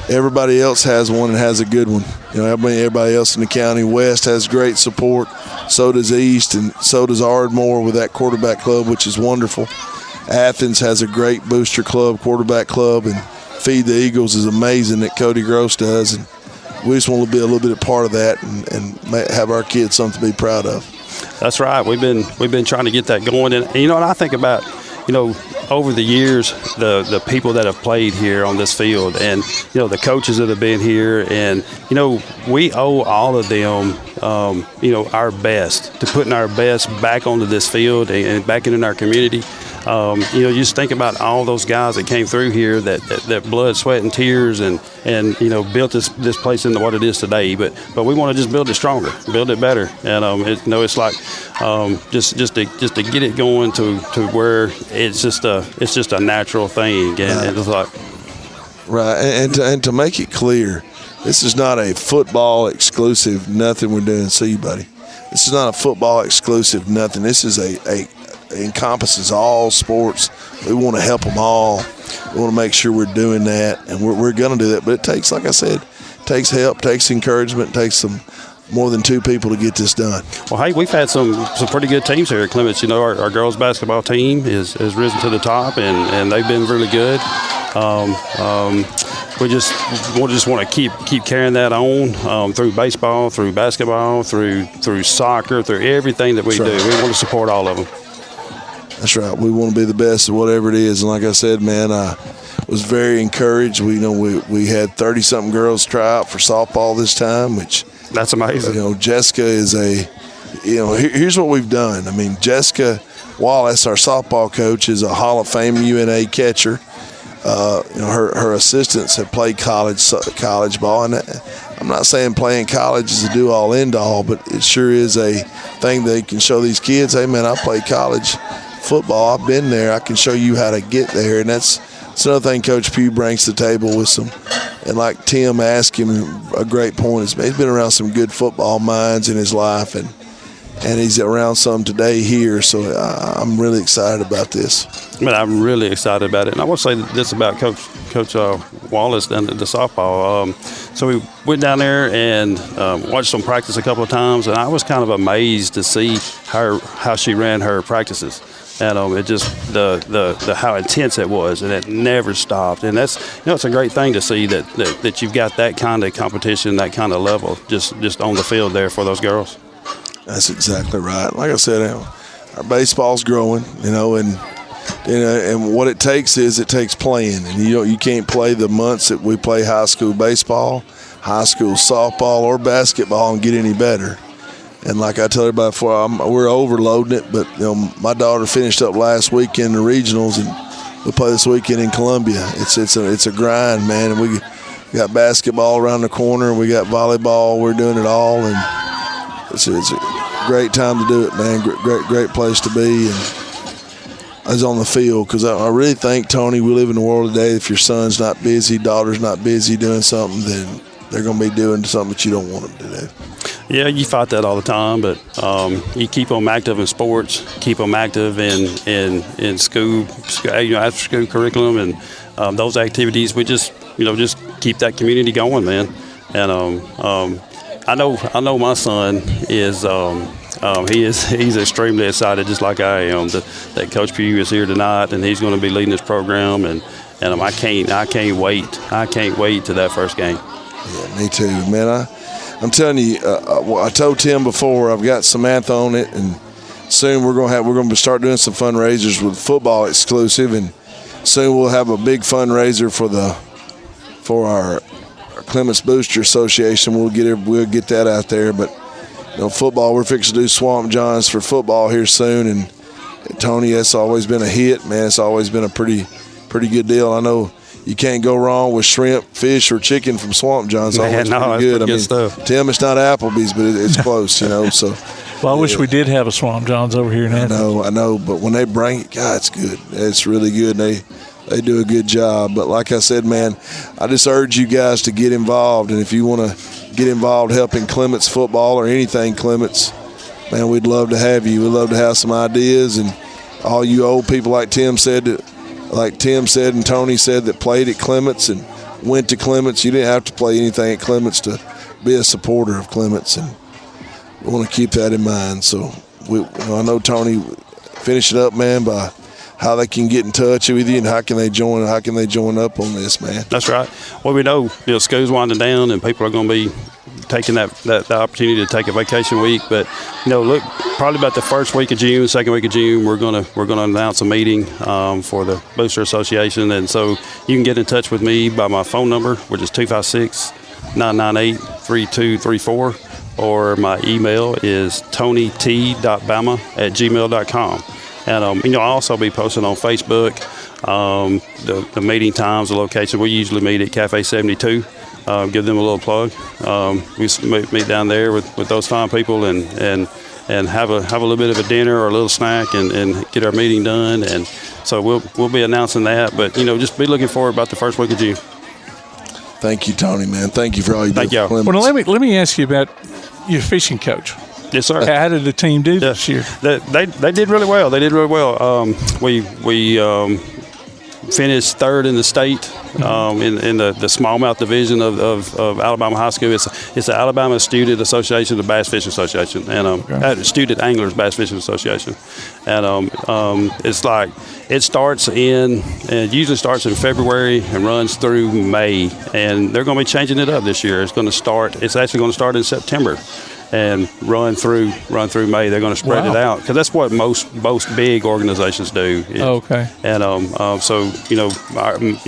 Everybody else has one and has a good one. Everybody else in the county west has great support. So does East, and so does Ardmore with that quarterback club, which is wonderful. Athens has a great booster club, quarterback club, and Feed the Eagles is amazing that Cody Gross does. And we just want to be a little bit a part of that and have our kids something to be proud of. That's right. We've been trying to get that going. And and I think about, over the years, the people that have played here on this field, and the coaches that have been here, and we owe all of them our best, to putting our best back onto this field and back into our community. You just think about all those guys that came through here that blood, sweat, and tears, and built this place into what it is today. But we want to just build it stronger, build it better, and it's like just to get it going to where it's just a natural thing, and it's like right. And to make it clear, this is not a football exclusive nothing we're doing. See, buddy, this is not a football exclusive nothing. This is a encompasses all sports. We want to help them all. We want to make sure we're doing that, and we're going to do that. But it takes, like I said, takes help, takes encouragement, takes some more than two people to get this done. Well, hey, we've had some pretty good teams here at Clements. Our girls basketball team has risen to the top, and they've been really good. we just want to keep carrying that on through baseball, through basketball, through soccer, through everything that we do. We want to support all of them. That's right. We want to be the best at whatever it is. And like I said, man, I was very encouraged. We had 30-something girls try out for softball this time, which that's amazing. Jessica is here's what we've done. I mean, Jessica Wallace, our softball coach, is a Hall of Fame UNA catcher. Her assistants have played college ball, and I'm not saying playing college is a do-all, end-all, but it sure is a thing they can show these kids. Hey, man, I played college football. I've been there. I can show you how to get there, and that's another thing Coach Pugh brings to the table with some. And like Tim asked him, a great point. He's been around some good football minds in his life, and he's around some today here, so I'm really excited about this. I'm really excited about it. And I want to say this about Coach Wallace down at the softball. So we went down there and watched them practice a couple of times, and I was kind of amazed to see how she ran her practices. And it just the how intense it was, and it never stopped. And that's it's a great thing to see that you've got that kind of competition, that kind of level, just on the field there for those girls. That's exactly right. Like I said, our baseball's growing, and what it takes playing. And you can't play the months that we play high school baseball, high school softball, or basketball and get any better. And like I tell everybody before, we're overloading it. But my daughter finished up last weekend in the regionals, and we play this weekend in Columbia. It's a grind, man. And we got basketball around the corner, and we got volleyball. We're doing it all, and it's a great time to do it, man. Great place to be. And I was on the field because I really think, Tony, we live in the world today. If your son's not busy, daughter's not busy doing something, then they're going to be doing something that you don't want them to do. Yeah, you fight that all the time, but you keep them active in sports, keep them active in school, after school curriculum, and those activities. We just keep that community going, man. And I know my son is he's extremely excited, just like I am, that Coach Pugh is here tonight, and he's going to be leading this program, and I can't wait. I can't wait to that first game. Yeah, me too, man. I'm telling you, I told Tim before, I've got Samantha on it, and soon we're going to start doing some fundraisers with football exclusive, and soon we'll have a big fundraiser for our Clements Booster Association. We'll get that out there, but football, we're fixing to do Swamp Johns for football here soon, and Tony, that's always been a hit, man. It's always been a pretty good deal. I know you can't go wrong with shrimp, fish, or chicken from Swamp John's. Always pretty good. Good stuff. Tim, it's not Applebee's, but it's close, So. Well, I wish we did have a Swamp John's over here in Athens. I know, but when they bring it, God, it's good. It's really good. And they do a good job. But like I said, man, I just urge you guys to get involved. And if you want to get involved helping Clements football or anything Clements, man, we'd love to have you. We'd love to have some ideas. And all you old people, like Tim said and Tony said, that played at Clements and went to Clements, you didn't have to play anything at Clements to be a supporter of Clements, and we want to keep that in mind. So I know Tony, finish it up, man, by how they can get in touch with you and how can they join up on this, man. That's right. Well, we know school's winding down and people are going to be taking that opportunity to take a vacation week, but look, probably about the first week of June, second week of June, we're gonna announce a meeting for the Booster Association, and so you can get in touch with me by my phone number, which is 256-998-3234, or my email is tonyt.bama@gmail.com. And I'll also be posting on Facebook the meeting times, the location. We usually meet at Cafe 72. Give them a little plug. We meet down there with those fine people and have a little bit of a dinner or a little snack and get our meeting done. And so we'll be announcing that. But just be looking forward about the first week of June. Thank you, Tony, man. Thank you for all you do. Thank you. Well, let me ask you about your fishing coach. Yes, sir. How did the team do this year? They did really well. They did really well. finished third in the state in the smallmouth division of Alabama High School. It's the Alabama Student Association, the Bass Fishing Association, and Student Anglers Bass Fishing Association. And it's like it usually starts in February and runs through May. And they're going to be changing it up this year. It's actually going to start in September and run through May. They're going to spread it out because that's what most big organizations do. Okay. And so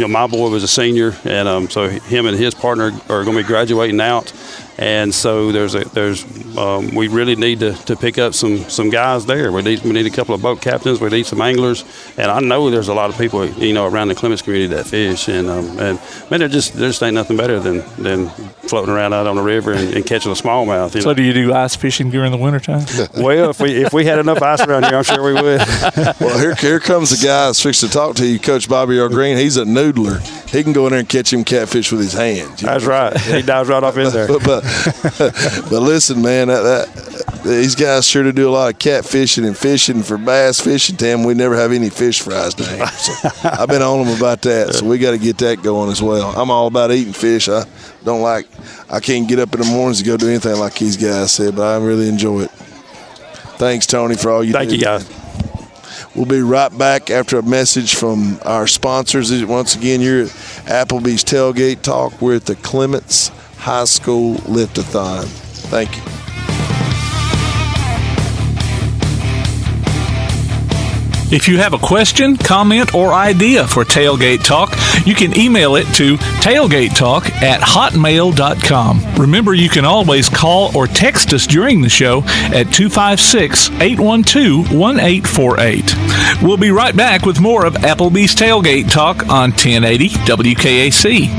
my boy was a senior, and so him and his partner are going to be graduating out. And so we really need to pick up some guys there. We need a couple of boat captains. We need some anglers, and I know there's a lot of people around the Clements community that fish, and man, there just ain't nothing better than floating around out on the river and catching a smallmouth. So do you do ice fishing during the wintertime? Well, if we had enough ice around here, I'm sure we would. Well, here comes the guy that's fixing to talk to you, Coach Bobby Earl Greene. He's a noodler. He can go in there and catch him catfish with his hands. That's right. He dives right off in there. But listen, man, these guys sure to do a lot of catfishing and fishing for bass fishing time. We never have any fish fries down here. So I've been on them about that, so we got to get that going as well. I'm all about eating fish. I can't get up in the mornings to go do anything like these guys said, but I really enjoy it. Thanks, Tony, for all you do. Thank you, guys. We'll be right back after a message from our sponsors. Once again, you're at Applebee's Tailgate Talk. We're at the Clements High School Lift-a-Thon. Thank you. If you have a question, comment, or idea for Tailgate Talk, you can email it to tailgatetalk@hotmail.com. Remember, you can always call or text us during the show at 256-812-1848. We'll be right back with more of Applebee's Tailgate Talk on 1080 WKAC.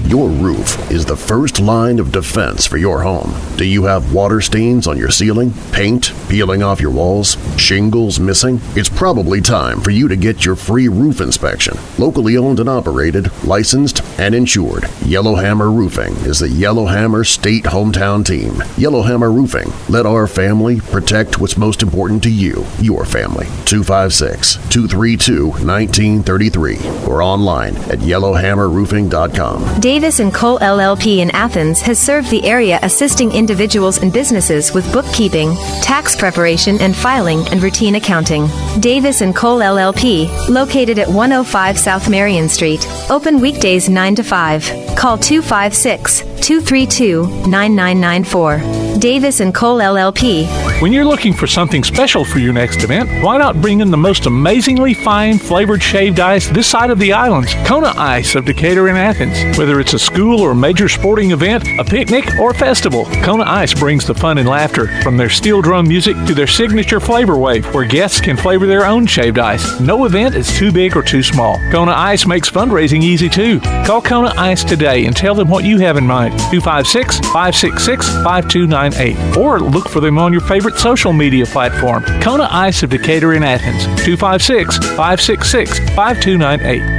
Your roof is the first line of defense for your home. Do you have water stains on your ceiling, paint peeling off your walls, shingles missing? It's probably time for you to get your free roof inspection. Locally owned and operated, licensed, and insured, Yellowhammer Roofing is the Yellowhammer State hometown team. Yellowhammer Roofing. Let our family protect what's most important to you, your family. 256-232-1933 or online at yellowhammerroofing.com. Davis & Cole LLP in Athens has served the area assisting individuals and businesses with bookkeeping, tax preparation and filing, and routine accounting. Davis & Cole LLP, located at 105 South Marion Street, open weekdays 9 to 5. Call 256-232-9994. Davis & Cole LLP. When you're looking for something special for your next event, why not bring in the most amazingly fine flavored shaved ice this side of the islands? Kona Ice of Decatur in Athens. Whether it's a school or major sporting event, a picnic, or festival, Kona Ice brings the fun and laughter. From their steel drum music to their signature flavor wave, where guests can flavor their own shaved ice. No event is too big or too small. Kona Ice makes fundraising easy too. Call Kona Ice today and tell them what you have in mind. 256-566-5298. Or look for them on your favorite social media platform. Kona Ice of Decatur in Athens. 256-566-5298.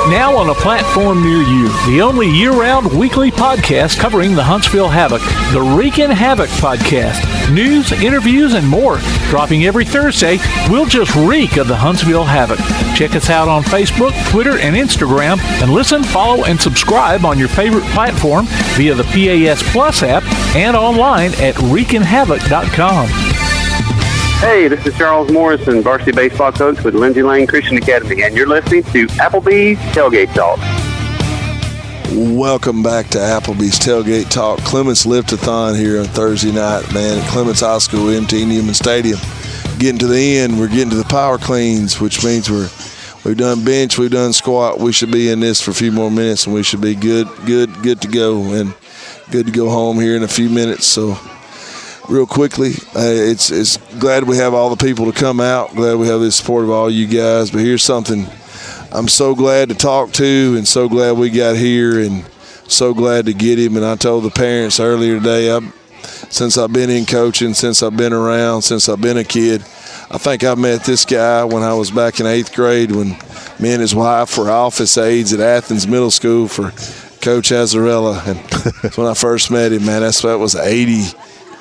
Now on a platform near you, the only year-round weekly podcast covering the Huntsville Havoc, the Wreakin' Havoc Podcast. News, interviews, and more. Dropping every Thursday, we'll just reek of the Huntsville Havoc. Check us out on Facebook, Twitter, and Instagram, and listen, follow, and subscribe on your favorite platform via the PAS Plus app and online at wreakinhavoc.com. Hey, this is Charles Morrison, varsity baseball coach with Lindsay Lane Christian Academy, and you're listening to Applebee's Tailgate Talk. Welcome back to Applebee's Tailgate Talk. Clements Lift-a-Thon here on Thursday night, man, at Clements High School, MT Newman Stadium. Getting to the end, we're getting to the power cleans, which means we've done bench, we've done squat. We should be in this for a few more minutes, and we should be good to go, and good to go home here in a few minutes. So, real quickly, it's glad we have all the people to come out. Glad we have the support of all you guys. But here's something I'm so glad to talk to, and so glad we got here, and so glad to get him. And I told the parents earlier today, since I've been in coaching, since I've been around, since I've been a kid, I think I met this guy when I was back in 8th grade when me and his wife were office aides at Athens Middle School for Coach Azzarella. And that's when I first met him, man. That was 80.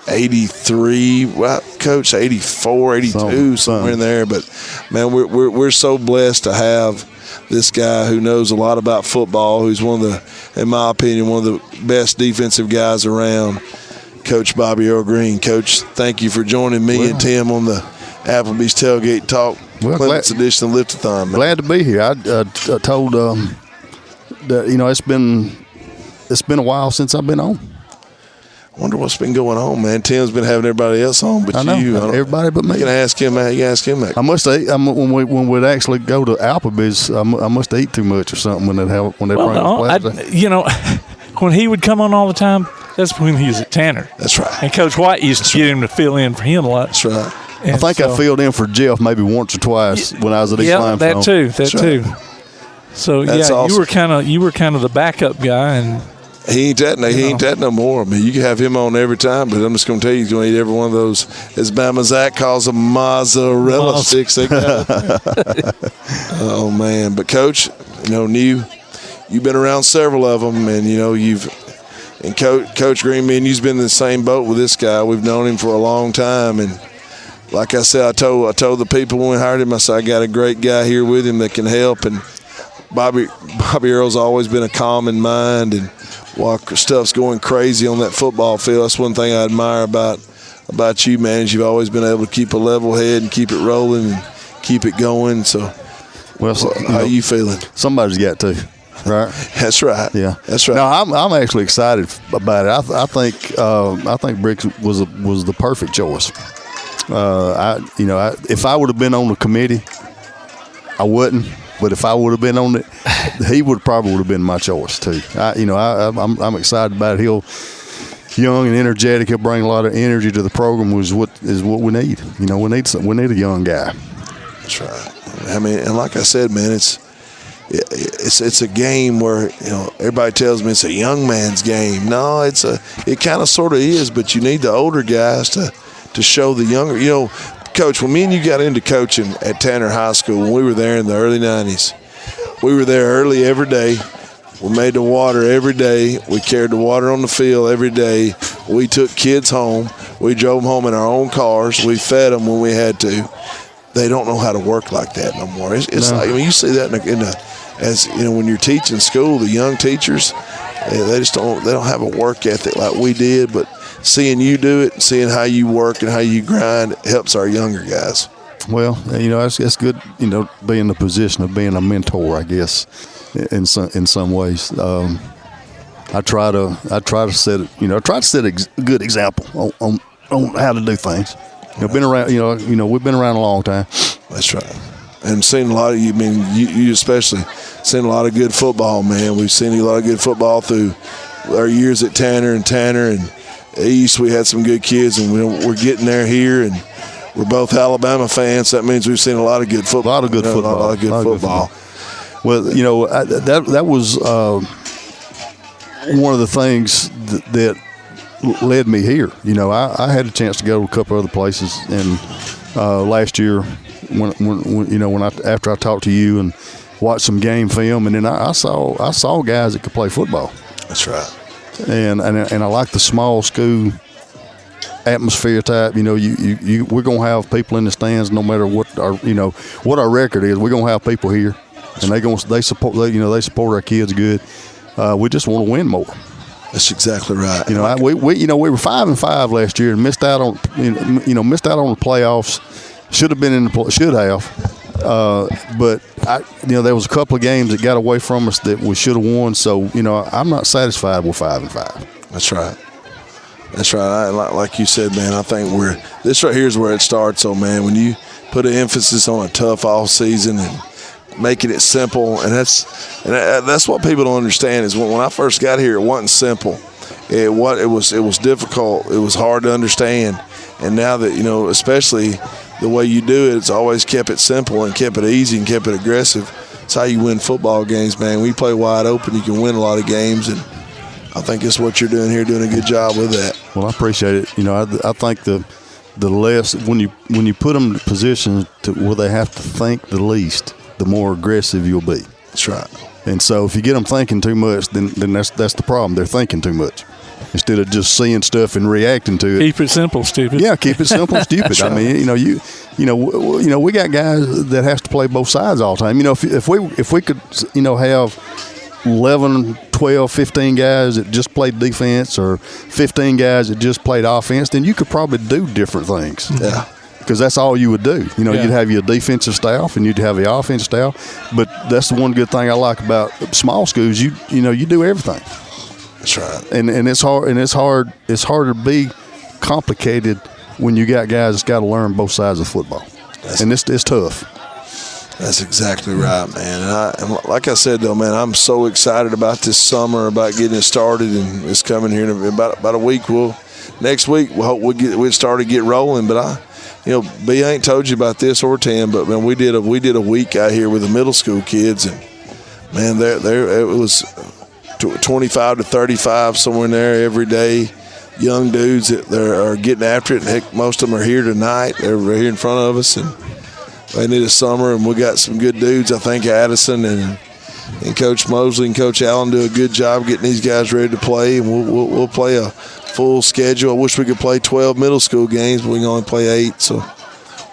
83, well, Coach, 84, 82, somewhere in there. But, man, we're so blessed to have this guy who knows a lot about football, who's one of the, in my opinion, one of the best defensive guys around, Coach Bobby Earl Greene. Coach, thank you for joining me and Tim on the Applebee's Tailgate Talk, Clements edition of Lift-a-Thon. Glad to be here. I told that, you know, it's been a while since I've been on. I wonder what's been going on, man. Tim's been having everybody else on, but I know, everybody but me. You can ask him that. You can ask him that. I must have, when we'd actually go to Applebee's, I must eat too much or something when they bring us. You know, when he would come on all the time, that's when he was at Tanner. That's right. And Coach White used to get him to fill in for him a lot. That's right. And I think I filled in for Jeff maybe once or twice when I was at East Limestone. That too. So that's awesome. you were kind of the backup guy, and he ain't that no more. I mean, you can have him on every time, but I'm just going to tell you, he's going to eat every one of those, as Bama Zach calls them, mozzarella sticks. They got. Oh man! But Coach, you know, you've been around several of them, and you know Coach Greene, me and you've been in the same boat with this guy. We've known him for a long time, and like I said, I told the people when we hired him, I said, I got a great guy here with him that can help. And Bobby Earl's always been a calm in mind, and while stuff's going crazy on that football field, that's one thing I admire about you, man, is you've always been able to keep a level head and keep it rolling and keep it going. So, how are you feeling? Somebody's got to. Right. That's right. Yeah. That's right. No, I'm actually excited about it. I think Brick was the perfect choice. If I would have been on the committee, I wouldn't. But if I would have been on it, he probably would have been my choice too. I'm excited about it. He's young and energetic. He'll bring a lot of energy to the program. Is what we need. You know, we need a young guy. That's right. I mean, and like I said, man, it's a game where, you know, everybody tells me it's a young man's game. No, it kind of sort of is, but you need the older guys to show the younger. You know, Coach, when me and you got into coaching at Tanner High School, when we were there in the early 90s, we were there early every day. We made the water every day. We carried the water on the field every day. We took kids home. We drove them home in our own cars. We fed them when we had to. They don't know how to work like that no more. It's like, I mean, you see that as you know, when you're teaching school, the young teachers, they don't have a work ethic like we did. But seeing you do it, seeing how you work and how you grind, helps our younger guys. Well, you know, it's good, you know, being in the position of being a mentor, I guess, in some ways. I try to set a good example on how to do things. You know, been around. You know, we've been around a long time. That's right. And seen a lot of you. I mean, you especially seen a lot of good football, man. We've seen a lot of good football through our years at Tanner and East. We had some good kids, and we're getting there here, and we're both Alabama fans. That means we've seen a lot of good football. A lot of good football. Well, you know, that was one of the things that led me here. You know, I had a chance to go to a couple other places, and last year after I talked to you and watched some game film, and then I saw guys that could play football. That's right. And I like the small school atmosphere type. You know, we're gonna have people in the stands no matter what our record is. We're gonna have people here, and they support our kids good. We just want to win more. That's exactly right. You know, we were 5-5 last year and missed out on the playoffs. Should have, but there was a couple of games that got away from us that we should have won. So I'm not satisfied with 5-5. That's right. That's right. Like you said, man, I think this right here is where it starts. So, man, when you put an emphasis on a tough off season and making it simple, and that's what people don't understand is when I first got here, it wasn't simple. It was difficult. It was hard to understand. And now that, especially the way you do it, it's always kept it simple and kept it easy and kept it aggressive. It's how you win football games, man. When you play wide open, you can win a lot of games, and I think it's what you're doing here, doing a good job with that. Well, I appreciate it. I think the less when you put them in positions to where they have to think the least, the more aggressive you'll be. That's right. And so if you get them thinking too much, then that's the problem. They're thinking too much. instead of just seeing stuff and reacting to it. Keep it simple, stupid. Yeah, keep it simple and stupid. I mean, we got guys that has to play both sides all the time. If we could, have 11, 12, 15 guys that just played defense or 15 guys that just played offense, then you could probably do different things. Yeah. Because that's all you would do. You'd have your defensive staff and you'd have the offensive staff. But that's the one good thing I like about small schools. You do everything. That's right. And it's hard. And it's hard to be complicated when you got guys that's got to learn both sides of football. It's tough. That's exactly right, man. And like I said, though, man, I'm so excited about this summer, about getting it started, and it's coming here in about a week. Next week we'll hope we'll start to get rolling. But B, I ain't told you about this or Tam, but man, we did a week out here with the middle school kids, and man, it was 25 to 35 somewhere in there every day. Young dudes that are getting after it, and heck, most of them are here tonight. They're here in front of us, and they need a summer, and we got some good dudes. I think Addison and Coach Mosley and Coach Allen do a good job getting these guys ready to play, and we'll play a full schedule. I wish we could play 12 middle school games, but we can only play 8, so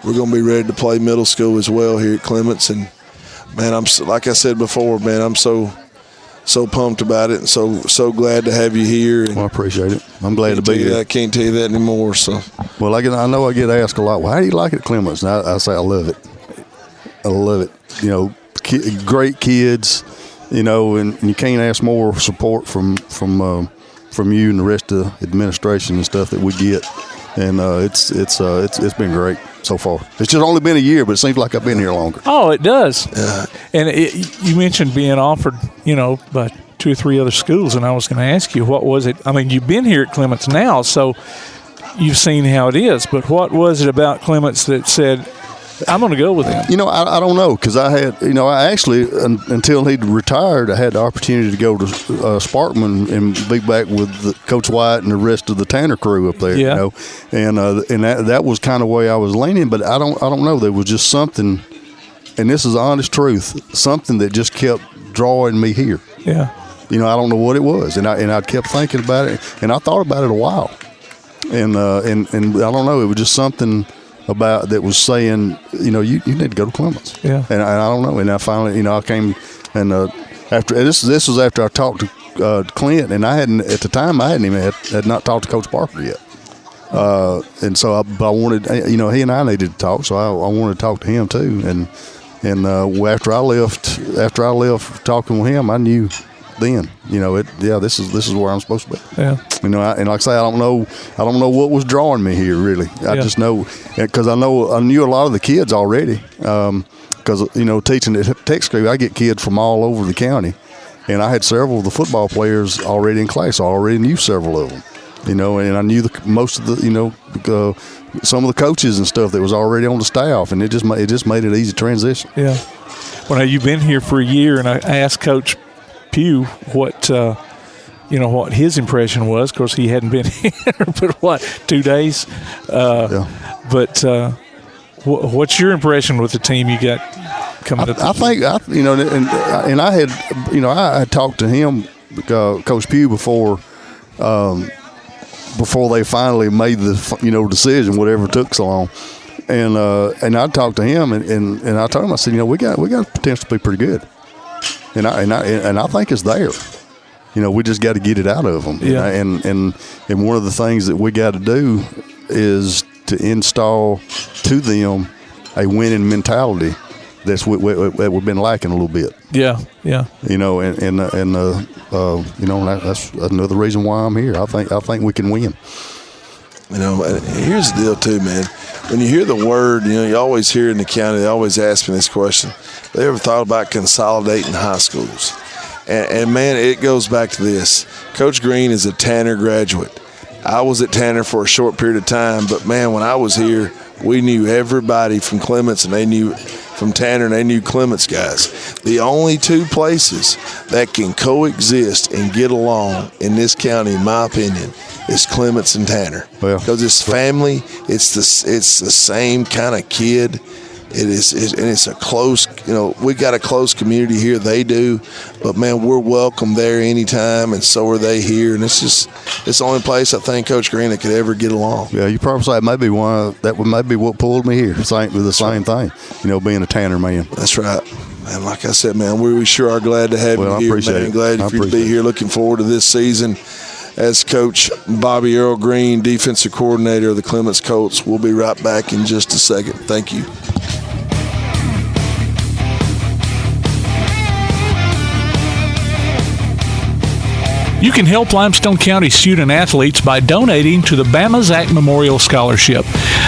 we're going to be ready to play middle school as well here at Clements. And man, like I said before, man, I'm so pumped about it, and so glad to have you here. And I appreciate it. I'm glad to be here. I can't tell you that anymore. So, well, I know I get asked a lot, well, how do you like it at Clements? And I say I love it. I love it. Great kids, and you can't ask more support from you and the rest of the administration and stuff that we get, and it's been great so far. It's just only been a year, but it seems like I've been here longer. Oh, it does. And you mentioned being offered, by 2 or 3 other schools, and I was going to ask you, what was it? I mean, you've been here at Clements now, so you've seen how it is, but what was it about Clements that said, I'm going to go with him? I don't know, because I had, I actually, until he'd retired, I had the opportunity to go to Sparkman and be back with Coach White and the rest of the Tanner crew up there. Yeah. And that was kind of the way I was leaning, but I don't know. There was just something, and this is the honest truth, something that just kept drawing me here. Yeah. I don't know what it was, and I kept thinking about it, and I thought about it a while, and I don't know. It was just something about that was saying, you need to go to Clements. Yeah. And I don't know. And I finally, I came, and after this was after I talked to Clint, and I hadn't at the time had not talked to Coach Parker yet. And so I wanted, he and I needed to talk, so I wanted to talk to him too. And after I left talking with him, I knew then, this is where I'm supposed to be. Yeah. And like I say, I don't know what was drawing me here really. I just know, because I knew a lot of the kids already. Because teaching at tech school, I get kids from all over the county, and I had several of the football players already in class. I already knew several of them. And I knew most of the some of the coaches and stuff that was already on the staff, and it just made it easy transition. Yeah. Well, now you've been here for a year, and I asked Coach Pugh what what his impression was. Of course, he hadn't been here but 2 days. But what's your impression with the team you got coming up? I think and I had talked to him, Coach Pugh, before they finally made the decision, whatever took so long. And I talked to him and I told him, I said, we got potential to be pretty good. And I think it's there. We just got to get it out of them. Yeah. And one of the things that we got to do is to install to them a winning mentality that's what we've been lacking a little bit. Yeah, yeah. That's another reason why I'm here. I think we can win. Here's the deal too, man. When you hear the word, you always hear in the county, they always ask me this question. They ever thought about consolidating high schools? And man, it goes back to this. Coach Greene is a Tanner graduate. I was at Tanner for a short period of time, but man, when I was here, we knew everybody from Clements, and they knew from Tanner, and they knew Clements guys. The only 2 places that can coexist and get along in this county, in my opinion, is Clements and Tanner. Because it's family, it's the same kind of kid. it's a close, we got a close community here. They do, but man, we're welcome there anytime, and so are they here. And it's the only place I think Coach Greene could ever get along. Yeah, you probably say maybe that might be what pulled me here. The same thing, being a Tanner man. That's right. And like I said, man, we sure are glad to have you here. I appreciate it. Glad for you to be here. Looking forward to this season. As Coach Bobby Earl Greene, defensive coordinator of the Clements Colts. We'll be right back in just a second. Thank you. You can help Limestone County student athletes by donating to the Bama Zach Memorial Scholarship.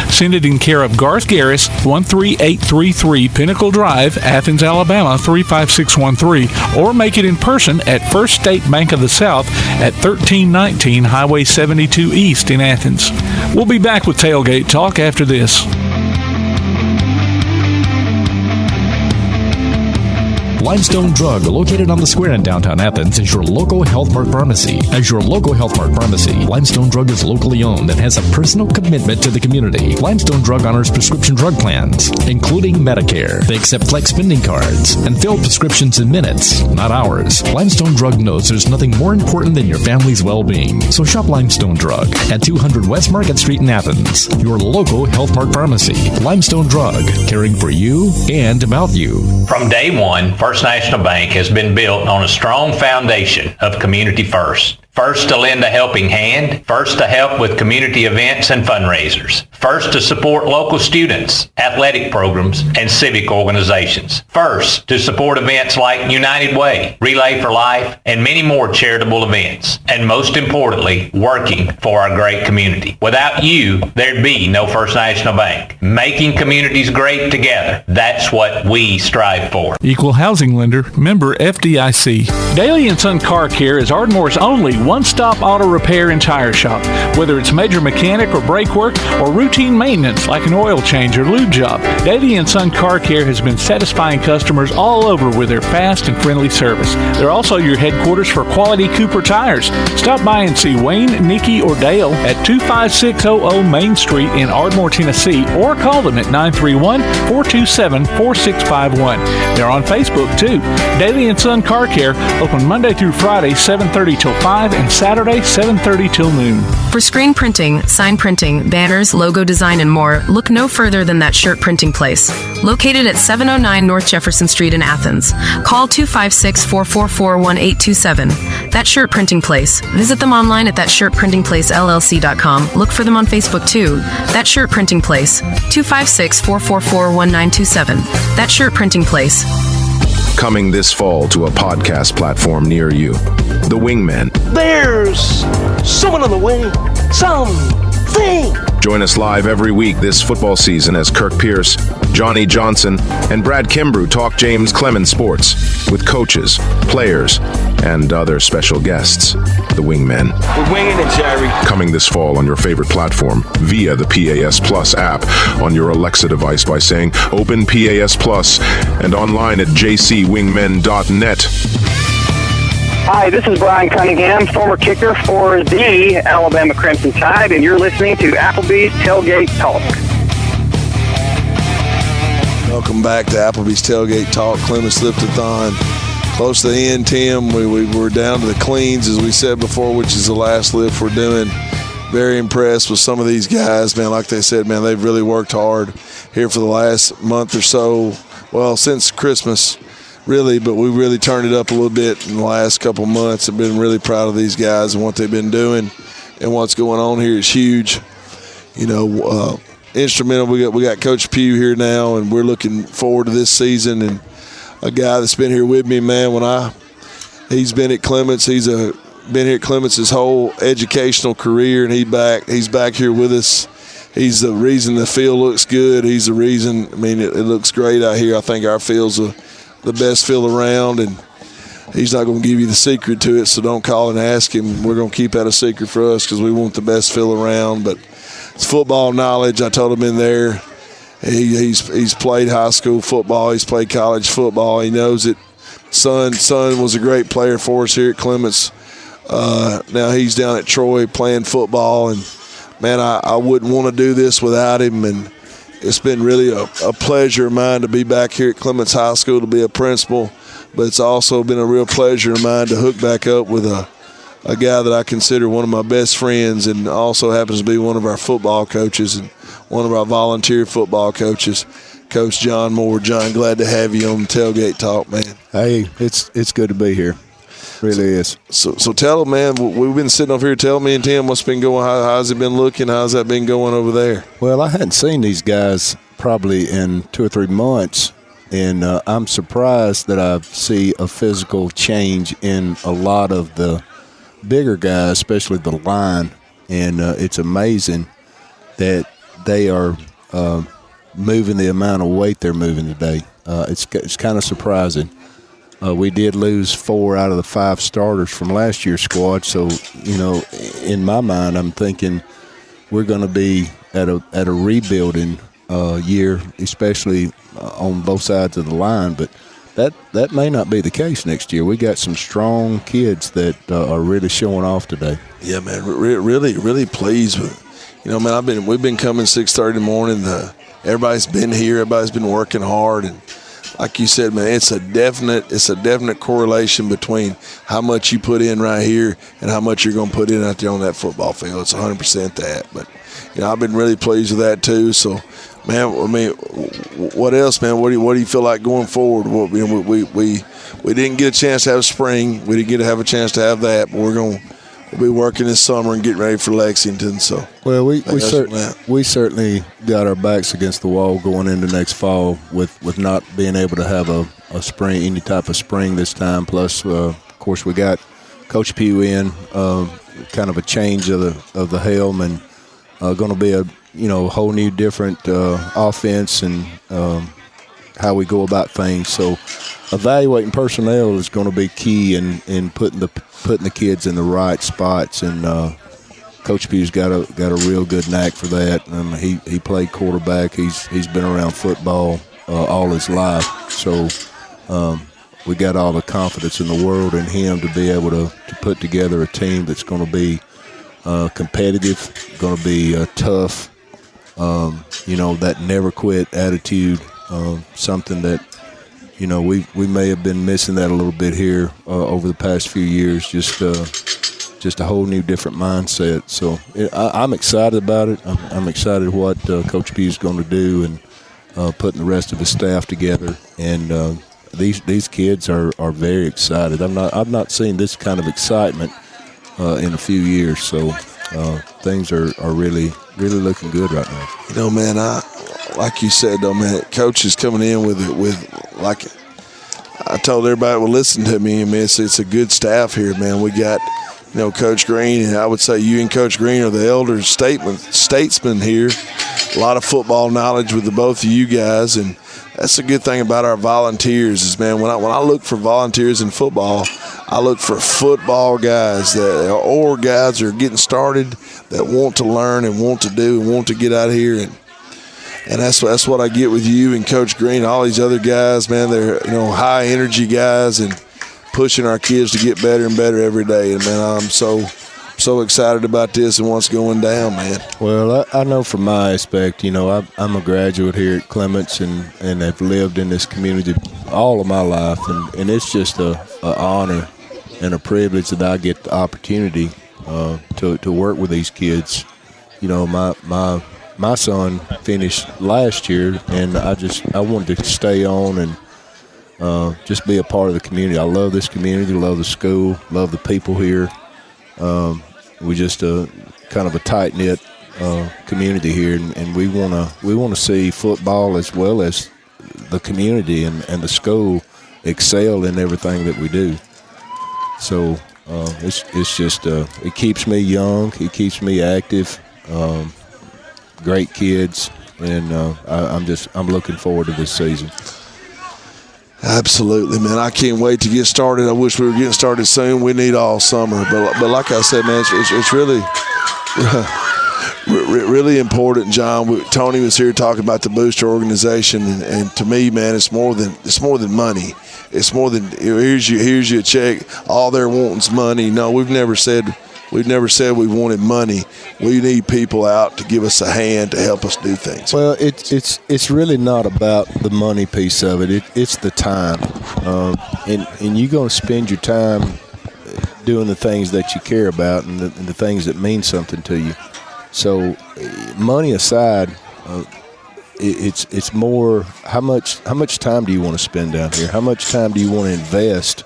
Send it in care of Garth Garris, 13833 Pinnacle Drive, Athens, Alabama 35613, or make it in person at First State Bank of the South at 1319 Highway 72 East in Athens. We'll be back with Tailgate Talk after this. Limestone Drug, located on the square in downtown Athens, is your local Health Mart pharmacy. As your local Health Mart pharmacy, Limestone Drug is locally owned and has a personal commitment to the community. Limestone Drug honors prescription drug plans, including Medicare. They accept flex spending cards and fill prescriptions in minutes, not hours. Limestone Drug knows there's nothing more important than your family's well-being. So shop Limestone Drug at 200 West Market Street in Athens, your local Health Mart pharmacy. Limestone Drug, caring for you and about you. From day one, First National Bank has been built on a strong foundation of community first. First to lend a helping hand, first to help with community events and fundraisers, first to support local students, athletic programs, and civic organizations, first to support events like United Way, Relay for Life, and many more charitable events, and most importantly, working for our great community. Without you, there'd be no First National Bank. Making communities great together, that's what we strive for. Equal housing lender, member FDIC. Daly & Son Car Care is Ardmore's only one-stop auto repair and tire shop. Whether it's major mechanic or brake work or routine maintenance like an oil change or lube job, Daly & Son Car Care has been satisfying customers all over with their fast and friendly service. They're also your headquarters for quality Cooper tires. Stop by and see Wayne, Nikki, or Dale at 25600 Main Street in Ardmore, Tennessee, or call them at 931-427-4651. They're on Facebook too. Daly & Son Car Care, open Monday through Friday, 7:30 till 5, and Saturday, 7:30 till noon. For screen printing, sign printing, banners, logo design, and more, look no further than That Shirt Printing Place. Located at 709 North Jefferson Street in Athens. Call 256-444-1827. That Shirt Printing Place. Visit them online at thatshirtprintingplacellc.com. Look for them on Facebook too. That Shirt Printing Place. 256-444-1927. That Shirt Printing Place. Coming this fall to a podcast platform near you. The Wingmen. There's someone on the wing. Something. Join us live every week this football season as Kirk Pierce, Johnny Johnson, and Brad Kimbrough talk James Clemens sports with coaches, players, and other special guests. The Wingmen. We're winging it, Jerry. Coming this fall on your favorite platform via the PAS Plus app on your Alexa device by saying Open PAS Plus and online at jcwingmen.net. Hi, this is Brian Cunningham, former kicker for the Alabama Crimson Tide, and you're listening to Applebee's Tailgate Talk. Welcome back to Applebee's Tailgate Talk. Clements Lift-a-Thon. Close to the end, Tim. We're down to the cleans, as we said before, which is the last lift we're doing. Very impressed with some of these guys, man. Like they said, man, they've really worked hard here for the last month or so. Well, since Christmas, really, but we really turned it up a little bit in the last couple months. I've been really proud of these guys and what they've been doing, and what's going on here is huge. Instrumental. We got Coach Pugh here now, and we're looking forward to this season. And a guy that's been here with me, man, he's been at Clements. He's been here at Clements his whole educational career, and he's back here with us. He's the reason the field looks good. He's the reason. It looks great out here. I think our field's the best field around, and he's not going to give you the secret to it, so don't call and ask him. We're going to keep that a secret for us because we want the best field around. But it's football knowledge. I told him in there. He's played high school football. He's played college football. He knows it. Son was a great player for us here at Clements. Now he's down at Troy playing football, and man, I wouldn't want to do this without him. And It's been really a pleasure of mine to be back here at Clements High School to be a principal, but it's also been a real pleasure of mine to hook back up with a guy that I consider one of my best friends and also happens to be one of our football coaches and one of our volunteer football coaches, Coach John Moore. John, glad to have you on the Tailgate Talk, man. Hey, it's good to be here. Really is. So tell them, man, we've been sitting over here. Tell me and Tim what's been going, how's it been looking? How's that been going over there? Well, I hadn't seen these guys probably in 2 or 3 months, and I'm surprised that I see a physical change in a lot of the bigger guys, especially the line, and it's amazing that they are moving the amount of weight they're moving today. It's kind of surprising. We did lose 4 out of the 5 starters from last year's squad, so in my mind, I'm thinking we're going to be at a rebuilding year, especially on both sides of the line. But that may not be the case next year. We got some strong kids that are really showing off today. Yeah, man, really pleased with. Man, we've been coming 6:30 in the morning. Everybody's been here. Everybody's been working hard, and like you said, man, it's a definite correlation between how much you put in right here and how much you're going to put in out there on that football field. It's 100% that. But I've been really pleased with that too. So, man, I mean, what else, man? What do you feel like going forward? We didn't get a chance to have spring. We didn't get to have a chance to have that. But we'll be working this summer and getting ready for Lexington. So, well, we certainly got our backs against the wall going into next fall with not being able to have a spring, any type of spring this time. Plus, of course, we got Coach Pugh in, kind of a change of the helm, and going to be a whole new different offense and how we go about things. So, evaluating personnel is going to be key in putting the kids in the right spots, and Coach Pugh's got a real good knack for that. He played quarterback. He's been around football all his life, so we got all the confidence in the world in him to be able to put together a team that's going to be competitive, going to be tough. That never quit attitude, something that. We may have been missing that a little bit here over the past few years, just a whole new different mindset. So I'm excited about it. I'm excited what Coach P is going to do and putting the rest of his staff together. And these kids are very excited. I've not seen this kind of excitement in a few years. So things are really looking good right now. Man, like you said, though, man, Coach is coming in with like I told everybody will listen to me. I mean, it's a good staff here, man. We got, Coach Greene, and I would say you and Coach Greene are the elder statesmen here. A lot of football knowledge with the both of you guys, and that's the good thing about our volunteers is, man, when I look for volunteers in football, I look for football guys or guys that are getting started that want to learn and want to do and want to get out here and that's what I get with you and Coach Greene, all these other guys, man. They're high energy guys and pushing our kids to get better and better every day. And man, I'm so excited about this and what's going down, man. Well, I know from my aspect, I'm a graduate here at Clements and have lived in this community all of my life, and it's just an honor and a privilege that I get the opportunity to work with these kids. My son finished last year, and I wanted to stay on and just be a part of the community. I love this community, love the school, love the people here. We just kind of a tight-knit community here, and we want to see football as well as the community and the school excel in everything that we do. So it's just it keeps me young, it keeps me active. Great kids, and I'm looking forward to this season. Absolutely, man. I can't wait to get started. I wish we were getting started soon. We need all summer, but like I said, man, it's really really important. John, Tony was here talking about the booster organization, and to me, man, it's more than money. It's more than here's your check. All they're wanting is money. No, we've never said We've never said we wanted money. We need people out to give us a hand to help us do things. Well, it's really not about the money piece of it. It's the time, and you're going to spend your time doing the things that you care about and the things that mean something to you. So, money aside, it's more how much time do you want to spend down here? How much time do you want to invest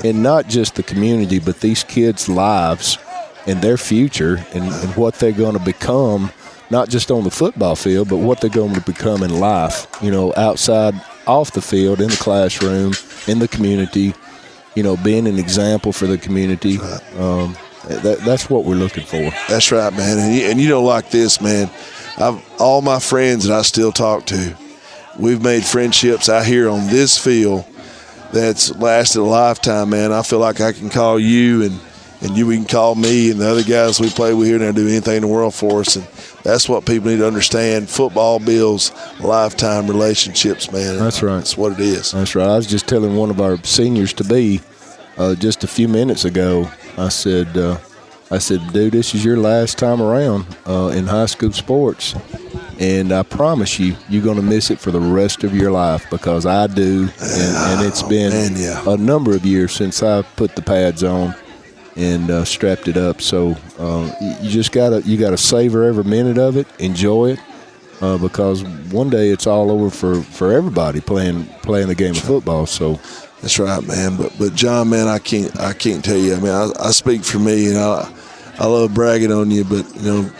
in not just the community, but these kids' lives and their future and what they're going to become, not just on the football field, but what they're going to become in life, outside, off the field, in the classroom, in the community, being an example for the community. That's what we're looking for. That's right, man. And like this, man, all my friends that I still talk to, we've made friendships out here on this field that's lasted a lifetime, man. I feel like I can call you and you can call me and the other guys we play with here, and they'll do anything in the world for us. And that's what people need to understand. Football builds lifetime relationships, man. That's right. That's what it is. That's right. I was just telling one of our seniors to be just a few minutes ago. I said, dude, this is your last time around in high school sports. And I promise you're going to miss it for the rest of your life, because I do. And it's been a number of years since I put the pads on and strapped it up. So you just gotta savor every minute of it, enjoy it, because one day it's all over for everybody playing the game of football. So that's right, man. But John, man, I can't tell you. I mean, I speak for me, and I love bragging on you, but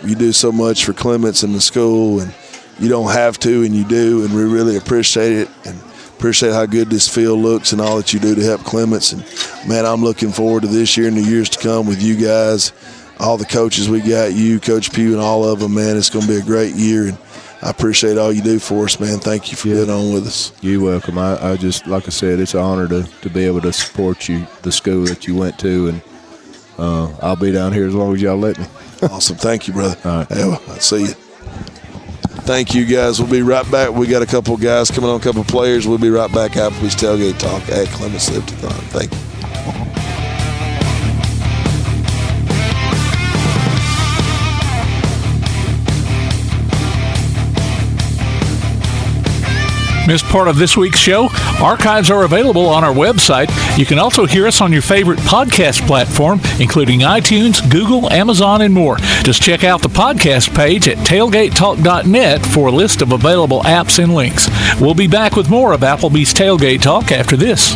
you do so much for Clements and the school, and you don't have to, and you do, and we really appreciate it and appreciate how good this field looks and all that you do to help Clements. And man, I'm looking forward to this year and the years to come with you guys, all the coaches we got, you, Coach Pugh, and all of them. Man, it's going to be a great year, and I appreciate all you do for us, man. Thank you for being on with us. You're welcome. I just, like I said, it's an honor to be able to support you, the school that you went to, and I'll be down here as long as y'all let me. Awesome. Thank you, brother. All right. I'll see you. Thank you, guys. We'll be right back. We got a couple guys coming on, a couple players. We'll be right back. Applebee's Tailgate Talk at Clements Lift-a-Thon. Thank you. Missed part of this week's show? Archives are available on our website. You can also hear us on your favorite podcast platform, including iTunes, Google, Amazon, and more. Just check out the podcast page at tailgatetalk.net for a list of available apps and links. We'll be back with more of Applebee's Tailgate Talk after this.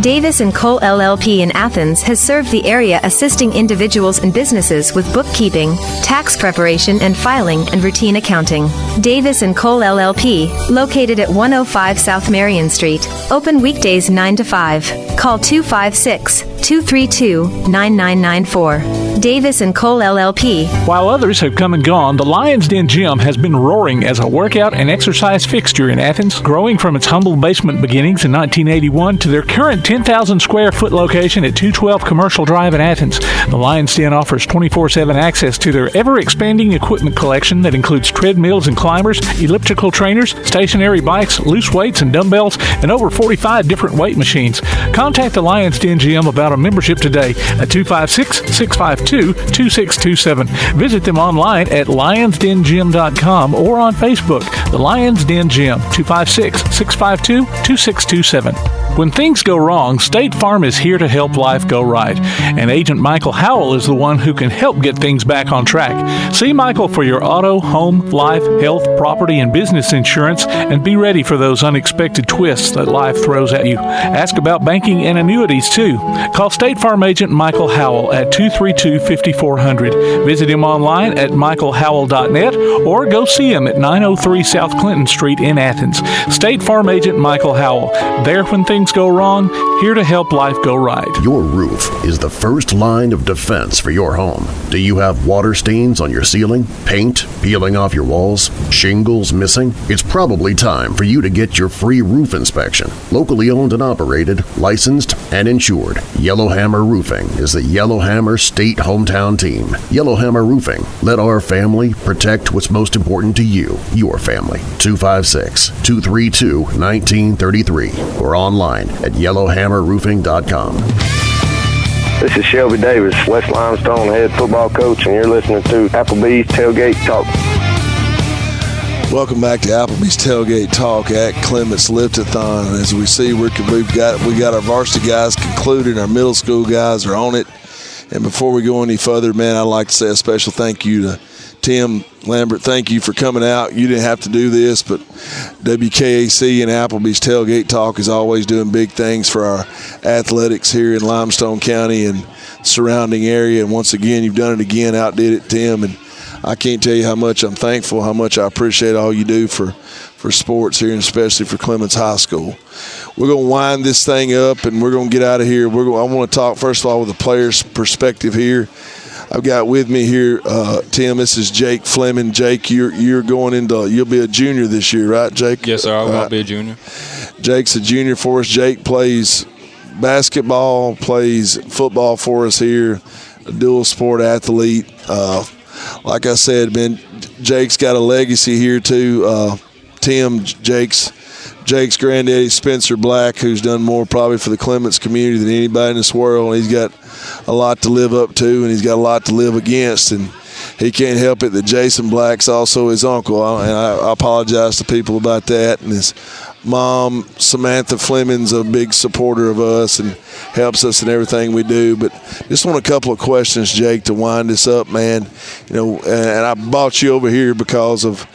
Davis & Cole LLP in Athens has served the area, assisting individuals and businesses with bookkeeping, tax preparation and filing, and routine accounting. Davis & Cole LLP, located at 105 South Marion Street. Open weekdays 9 to 5. Call 256-232-9994. Davis & Cole LLP. While others have come and gone, the Lions Den Gym has been roaring as a workout and exercise fixture in Athens, growing from its humble basement beginnings in 1981 to their current 10,000 square foot location at 212 Commercial Drive in Athens. The Lions Den offers 24/7 access to their ever-expanding equipment collection that includes treadmills and climbers, elliptical trainers, stationary bikes, loose weights and dumbbells, and over 45 different weight machines. Contact the Lions Den Gym about a membership today at 256-652-2627. Visit them online at lionsdengym.com or on Facebook. The Lions Den Gym, 256-652-2627. When things go wrong, State Farm is here to help life go right. And Agent Michael Howell is the one who can help get things back on track. See Michael for your auto, home, life, health, property, and business insurance, and be ready for those unexpected twists that life throws at you. Ask about banking and annuities, too. Call State Farm Agent Michael Howell at 232-5400. Visit him online at michaelhowell.net or go see him at 903 South Clinton Street in Athens. State Farm Agent Michael Howell. There when things go wrong, here to help life go right. Your roof is the first line of defense for your home. Do you have water stains on your ceiling, paint peeling off your walls, shingles missing? It's probably time for you to get your free roof inspection. Locally owned and operated, licensed and insured, Yellowhammer Roofing is the Yellowhammer State hometown team. Yellowhammer Roofing. Let our family protect what's most important to you, your family. family. 256-232-1933 or online at yellowhammerroofing.com. This is Shelby Davis, West Limestone head football coach, and you're listening to Applebee's Tailgate Talk. Welcome back to Applebee's Tailgate Talk at Clements Lift-a-Thon. As we see, we got our varsity guys concluded, our middle school guys are on it. And before we go any further, man, I'd like to say a special thank you to Tim Lambert. Thank you for coming out. You didn't have to do this, but WKAC and Applebee's Tailgate Talk is always doing big things for our athletics here in Limestone County and surrounding area. And once again, you've done it again, outdid it, Tim. And I can't tell you how much I'm thankful, how much I appreciate all you do for sports here, and especially for Clements High School. We're going to wind this thing up, and we're going to get out of here. I want to talk, first of all, with the player's perspective here. I've got with me here, Tim, this is Jake Fleming. Jake, you'll be a junior this year, right, Jake? Yes, sir. I'll be a junior. Jake's a junior for us. Jake plays basketball, plays football for us here, a dual sport athlete. Like I said, man, Jake's got a legacy here too. Tim, Jake's granddaddy, Spencer Black, who's done more probably for the Clements community than anybody in this world. He's got a lot to live up to, and he's got a lot to live against, and he can't help it that Jason Black's also his uncle. And I apologize to people about that. And his mom, Samantha Fleming's a big supporter of us and helps us in everything we do. But just want a couple of questions, Jake, to wind this up, man. And I brought you over here because of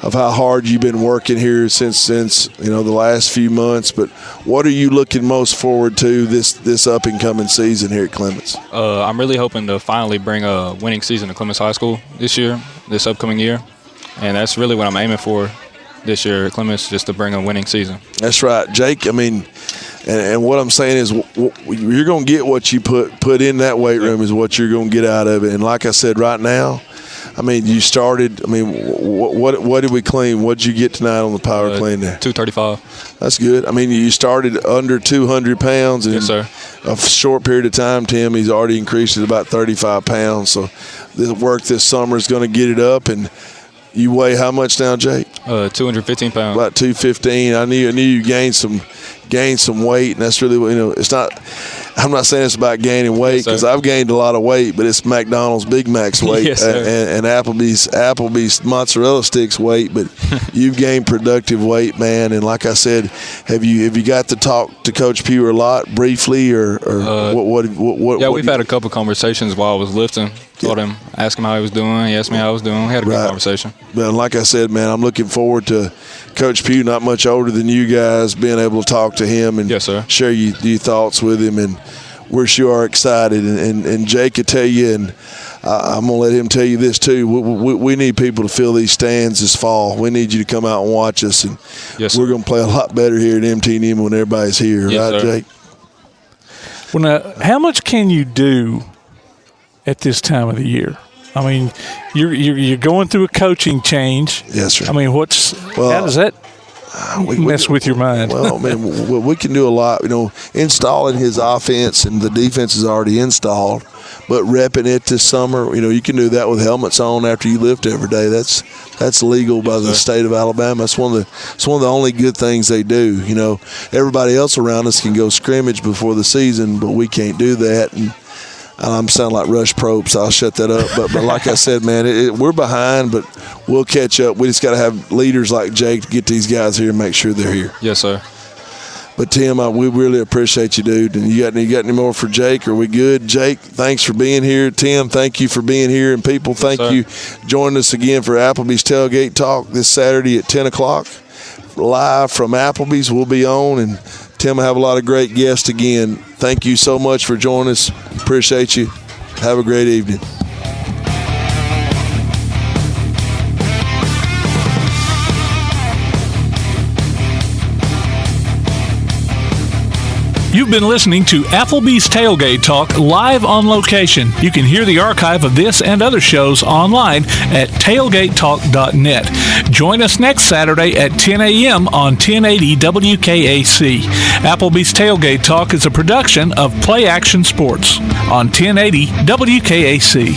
how hard you've been working here since the last few months. But what are you looking most forward to this up and coming season here at Clements? I'm really hoping to finally bring a winning season to Clements High School this upcoming year. And that's really what I'm aiming for this year at Clements, just to bring a winning season. That's right, Jake. I mean, and what I'm saying is you're going to get what you put in that weight room is what you're going to get out of it. And like I said, right now, I mean, you started. I mean, what did we clean? What did you get tonight on the power clean there? 235. That's good. I mean, you started under 200 pounds. And yes, sir. A short period of time, Tim, he's already increased it about 35 pounds. So the work this summer is going to get it up. And you weigh how much now, Jake? 215 pounds. About 215. I knew you gained some weight, and that's really it's not. I'm not saying it's about gaining weight because I've gained a lot of weight, but it's McDonald's Big Mac's weight yes, and Applebee's mozzarella sticks weight. But you've gained productive weight, man. And like I said, have you got to talk to Coach Pugh a lot briefly, or what? Yeah, we've had a couple conversations while I was lifting. Ask him how he was doing. He asked me how I was doing. We had a good conversation. But like I said, man, I'm looking forward to Coach Pugh, not much older than you guys, being able to talk to him and share your thoughts with him. And we're sure excited. And Jake could tell you, and I'm going to let him tell you this too. We need people to fill these stands this fall. We need you to come out and watch us. And we're going to play a lot better here at MT&M when everybody's here. Right, Jake? Well, now, how much can you do at this time of the year? I mean, you're going through a coaching change. Yes, sir. I mean, how does that mess with your mind? Well, man, we can do a lot. Installing his offense, and the defense is already installed, but repping it this summer, you can do that with helmets on after you lift every day. That's legal by the state of Alabama. It's one of the only good things they do. Everybody else around us can go scrimmage before the season, but we can't do that. And I'm sounding like Rush Probe, so I'll shut that up. But like I said, man, we're behind, but we'll catch up. We just got to have leaders like Jake to get these guys here and make sure they're here. Yes, sir. But, Tim, we really appreciate you, dude. And you got any more for Jake? Are we good? Jake, thanks for being here. Tim, thank you for being here. And, people, thank you. Join us again for Applebee's Tailgate Talk this Saturday at 10 o'clock. Live from Applebee's, we'll be on. And Tim will have a lot of great guests again. Thank you so much for joining us. Appreciate you. Have a great evening. You've been listening to Applebee's Tailgate Talk live on location. You can hear the archive of this and other shows online at tailgatetalk.net. Join us next Saturday at 10 a.m. on 1080 WKAC. Applebee's Tailgate Talk is a production of Play Action Sports on 1080 WKAC.